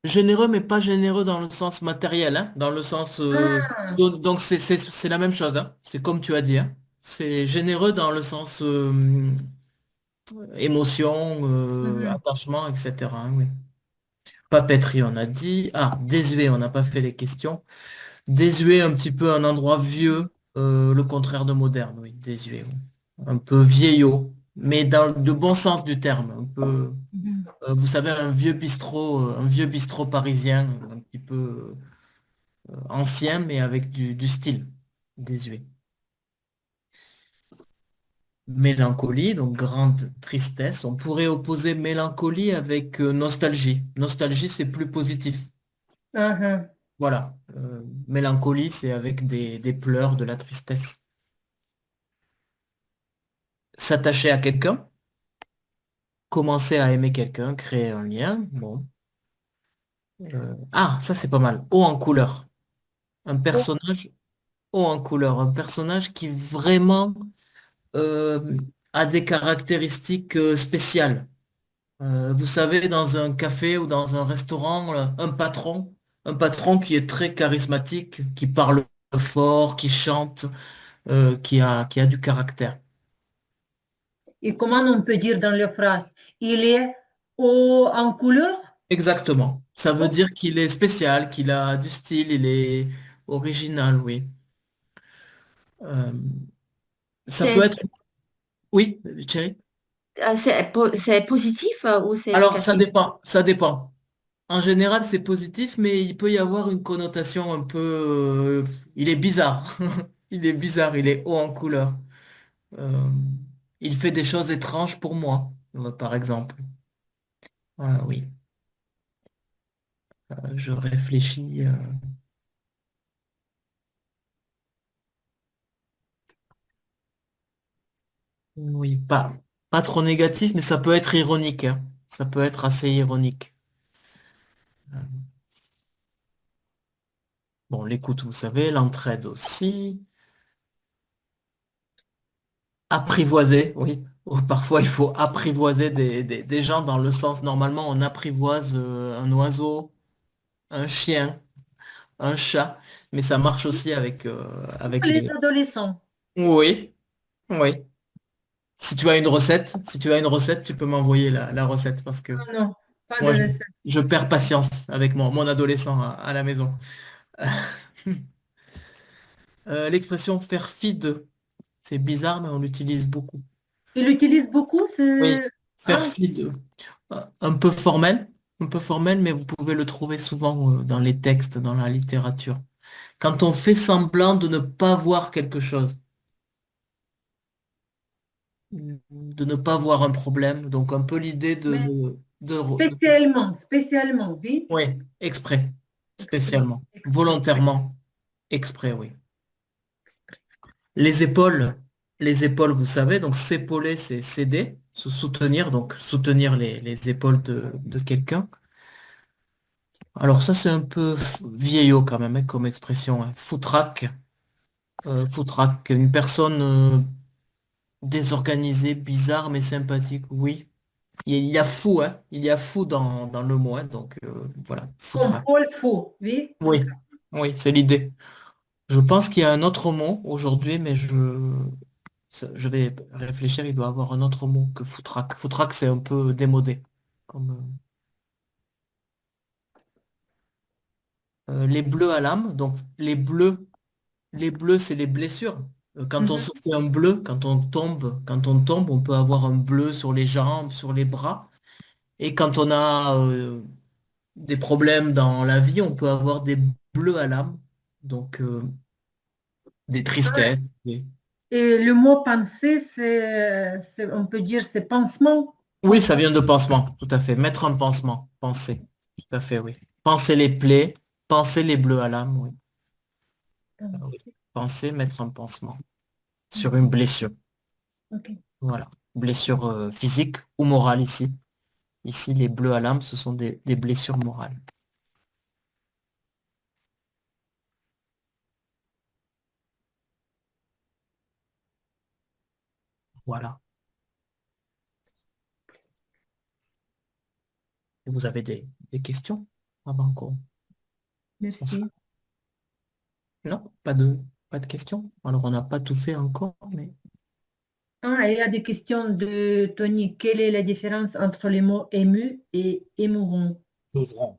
Généreux, mais pas généreux dans le sens matériel, hein, dans le sens... Ah, donc c'est la même chose, hein. C'est comme tu as dit, hein. C'est généreux dans le sens émotion, mhm. attachement, etc., hein, oui. Papeterie, on a dit. Ah, désuet, on n'a pas fait les questions. Désuet, un petit peu un endroit vieux, le contraire de moderne, oui, désuet, oui. Un peu vieillot, mais dans le bon sens du terme. Un peu, Mhm. vous savez, un vieux bistrot parisien, un petit peu ancien, mais avec du style. Désuet. Mélancolie, donc grande tristesse. On pourrait opposer mélancolie avec nostalgie. Nostalgie, c'est plus positif. Ah, ah. Voilà. Mélancolie, c'est avec des pleurs, de la tristesse. S'attacher à quelqu'un, commencer à aimer quelqu'un, créer un lien. Bon. Ah, ça c'est pas mal. Haut en couleur. Un Oh, personnage haut en couleur. Un personnage qui vraiment euh, a des caractéristiques spéciales. Vous savez, dans un café ou dans un restaurant, un patron qui est très charismatique, qui parle fort, qui chante, qui a du caractère. et comment on peut dire dans les phrases? Il est haut en couleur? Exactement. Ça veut Oh, dire qu'il est spécial, qu'il a du style, il est original, oui. Euh, ça peut C'est être... Oui, Thierry? c'est positif ou c'est Alors, ça négatif? dépend, ça dépend. En général, c'est positif, mais il peut y avoir une connotation un peu... il est bizarre. Il est bizarre, il est haut en couleur. Euh, il fait des choses étranges pour moi, par exemple. Oui, je réfléchis. Oui, pas trop négatif, mais ça peut être ironique, hein. Ça peut être assez ironique. Euh, Bon, l'écoute, vous savez, l'entraide aussi. Apprivoiser, oui. Oh, parfois, il faut apprivoiser des gens dans le sens, normalement, on apprivoise un oiseau, un chien, un chat, mais ça marche aussi avec les les... adolescents. Oui, oui. Si tu as une recette, tu peux m'envoyer la recette parce que Non, non, pas de moi, recette. je perds patience avec mon adolescent à la maison. L'expression faire fi de, c'est bizarre, mais on l'utilise beaucoup. Il utilise beaucoup Oui, ce... faire Ah, fi de. Un peu formel, mais vous pouvez le trouver souvent dans les textes, dans la littérature. Quand on fait semblant de ne pas voir quelque chose, de ne pas voir un problème, donc un peu l'idée mais spécialement, spécialement, oui. oui, exprès, Exprès, spécialement, exprès. volontairement, exprès, oui. Les épaules, les épaules, vous savez, donc s'épauler, c'est s'aider, se soutenir, donc soutenir les épaules de quelqu'un. Alors ça, c'est un peu vieillot quand même, hein, comme expression, hein. Foutraque, foutraque, une personne désorganisée, bizarre, mais sympathique, oui. Il y a fou, hein, il y a fou dans le mot, hein, donc voilà, Comme foutraque. Paul Fou, oui. Oui, oui, c'est l'idée. Je pense qu'il y a un autre mot aujourd'hui, mais je vais réfléchir, il doit avoir un autre mot que foutraque. Foutraque, c'est un peu démodé. Comme, les bleus à l'âme, donc les bleus, c'est les blessures. Quand on Mhm. se fait un bleu, quand on tombe, on peut avoir un bleu sur les jambes, sur les bras. Et quand on a des problèmes dans la vie, on peut avoir des bleus à l'âme, donc des Ah, tristesses. et le mot penser, on peut dire, c'est pansement. Oui, ça vient de pansement, tout à fait. Mettre un pansement, penser, tout à fait, oui. Penser les plaies, penser les bleus à l'âme, oui. Ah oui. Penser. penser mettre un pansement sur une blessure. Ok. Voilà. Blessure physique ou morale ici. Ici, les bleus à l'âme, ce sont des blessures morales. Voilà. Vous avez des questions avant qu'on s- Merci. Non, pas de questions. Alors, on n'a pas tout fait encore, mais... Ah, il y a des questions de Tony. Quelle est la différence entre les mots ému et émouvant? Ouvrons.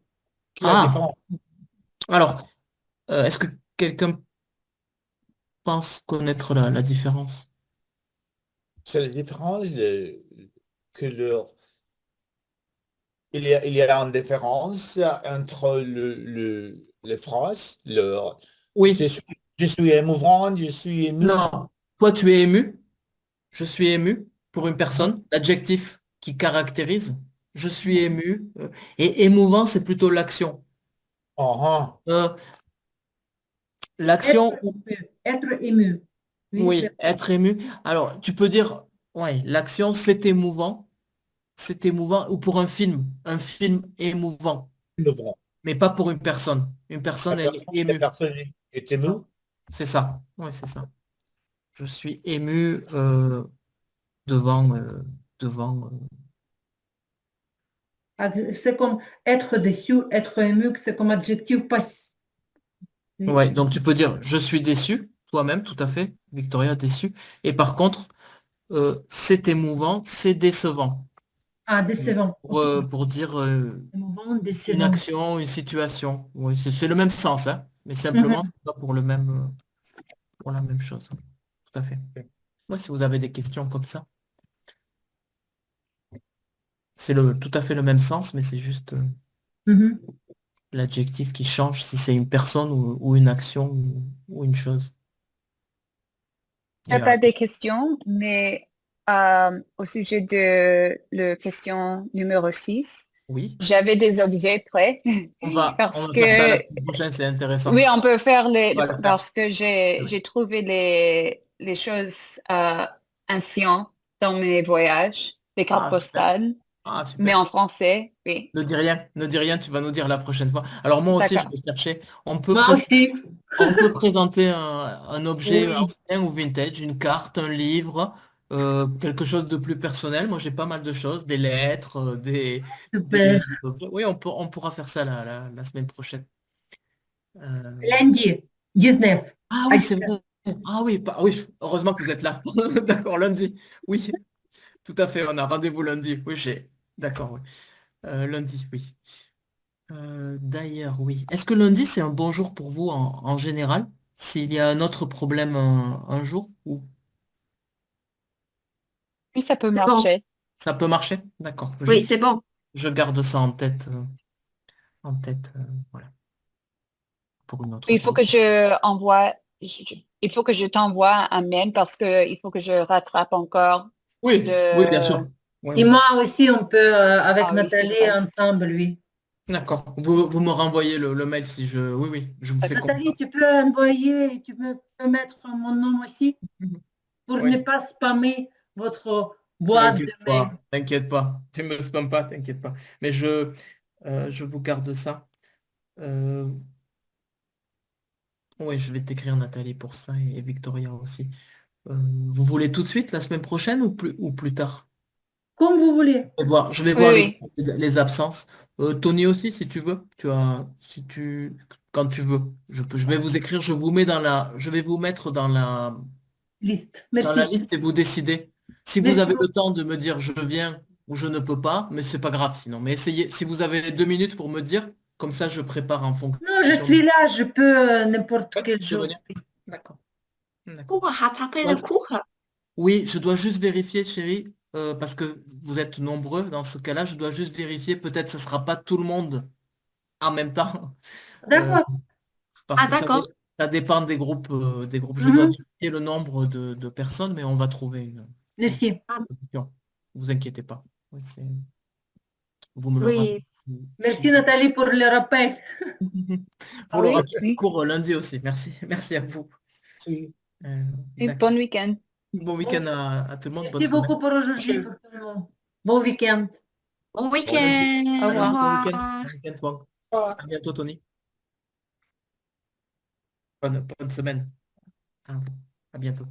Quelle est la Ah, différence? alors, est-ce que quelqu'un pense connaître la différence? C'est la différence que il y a une différence entre les phrases. Oui, Je suis émouvant, je suis ému. non. Toi, tu es ému. Je suis ému pour une Hein? personne. L'adjectif qui caractérise. Je suis ému. Et émouvant, c'est plutôt l'action. Ah, ah. Euh, Être l'action, ému. Être ému. Oui, c'est oui, être ému. Alors, tu peux dire, ouais, l'action, c'est émouvant. C'est émouvant. Ou pour un film émouvant. Émouvant. Mais pas pour une personne. Une personne, elle est La émue. personne est émue. C'est ça. Oui, c'est ça. Je suis ému devant, devant. c'est comme être déçu, être ému, c'est comme adjectif passif. Oui. Ouais, donc tu peux dire je suis déçu, toi-même, tout à fait, Victoria, déçu. Et par contre, c'est émouvant, c'est décevant. Ah, décevant. Ok. Pour dire Émouvant, une décevant. action, une situation. Oui, c'est le même sens, hein, mais Mhm. simplement pas pour la même chose. Tout à fait. Moi, si vous avez des questions comme ça, c'est tout à fait le même sens, mais c'est juste Mhm. l'adjectif qui change si c'est une personne ou une action ou une chose. Je Et, n'ai pas des questions, mais au sujet de la question numéro 6, oui, j'avais des objets prêts on parce va faire ça la que, semaine prochaine, c'est intéressant. oui, on peut faire On va le faire. parce que j'ai trouvé les choses anciennes dans mes voyages, les cartes Ah, super. postales, Ah, mais super. en français, oui. Ne dis rien, tu vas nous dire la prochaine fois. Alors moi aussi, je D'accord. vais chercher. Moi aussi. On peut présenter un objet Oui, ancien ou vintage, une carte, un livre, quelque chose de plus personnel. Moi, j'ai pas mal de choses, des lettres, super. Oui, on pourra faire ça la semaine prochaine. Euh, Lundi, 19. Ah à oui, c'est 19. vrai. Ah oui, oui, heureusement que vous êtes là. D'accord, lundi. Oui, tout à fait, on a rendez-vous lundi. Oui, D'accord, oui. Lundi, oui. D'ailleurs, oui. Est-ce que lundi, c'est un bon jour pour vous en général? S'il y a un autre problème un jour, ou Oui, ça peut C'est bon. marcher. ça peut marcher? D'accord. Oui, c'est bon. Je garde ça en tête, voilà, pour une autre Il faut fois. que je envoie, il faut que je t'envoie un mail parce que il faut que je rattrape encore Oui, oui, bien le, sûr. Oui, Et oui. moi aussi, on peut, avec ah oui, c'est Nathalie, vrai. ensemble, oui. D'accord. vous me renvoyez le mail si je... Oui, oui, je vous fais D'accord. Nathalie, confiance. tu peux envoyer, tu peux mettre mon nom aussi Mhm. pour ne Oui. pas spammer votre boîte de T'inquiète mail. pas, t'inquiète pas. Tu me spams pas, t'inquiète pas. Mais je vous garde ça. Euh, oui, je vais t'écrire Nathalie pour ça et Victoria aussi. Vous voulez tout de suite, la semaine prochaine ou plus tard? Comme vous voulez. Je vais Oui, voir oui, les absences. Tony aussi, si tu veux. Quand tu veux. Je vais vous écrire, je vais vous mettre Liste. dans la Merci. liste et vous décidez. Si vous Merci avez le beaucoup. temps de me dire je viens ou je ne peux pas, mais c'est pas grave sinon. Mais essayez, si vous avez 2 minutes pour me dire, comme ça je prépare en Non, je fonction. suis là, je peux n'importe Ouais, quel tu peux jour. venir? D'accord. D'accord. 顾客rattraper le Ouais. coup. Oui, je dois juste vérifier, chérie, parce que vous êtes nombreux dans ce cas-là, je dois juste vérifier, peut-être ce ne sera pas tout le monde en même temps, euh, D'accord. parce Ah, que d'accord. ça dépend des groupes, des groupes. Je dois Mhm. vérifier le nombre de personnes, mais on va trouver une Merci. Ah, solution. Vous inquiétez pas. Oui, vous me le rappelez. oui, Merci Nathalie pour le rappel. Pour ah le oui, rappel oui. cours lundi aussi. Merci. Merci à vous. Merci. Euh, Et d'accord. bon week-end. Bon week-end à tout le monde, bonne Merci semaine. beaucoup pour aujourd'hui, pour tout le monde. Bon week-end. Bon Bon week-end. Au week-end. Au revoir. Bon week-end. revoir. Bon week-end, Franck. Au revoir. À bientôt, Tony. Bonne semaine. À bientôt.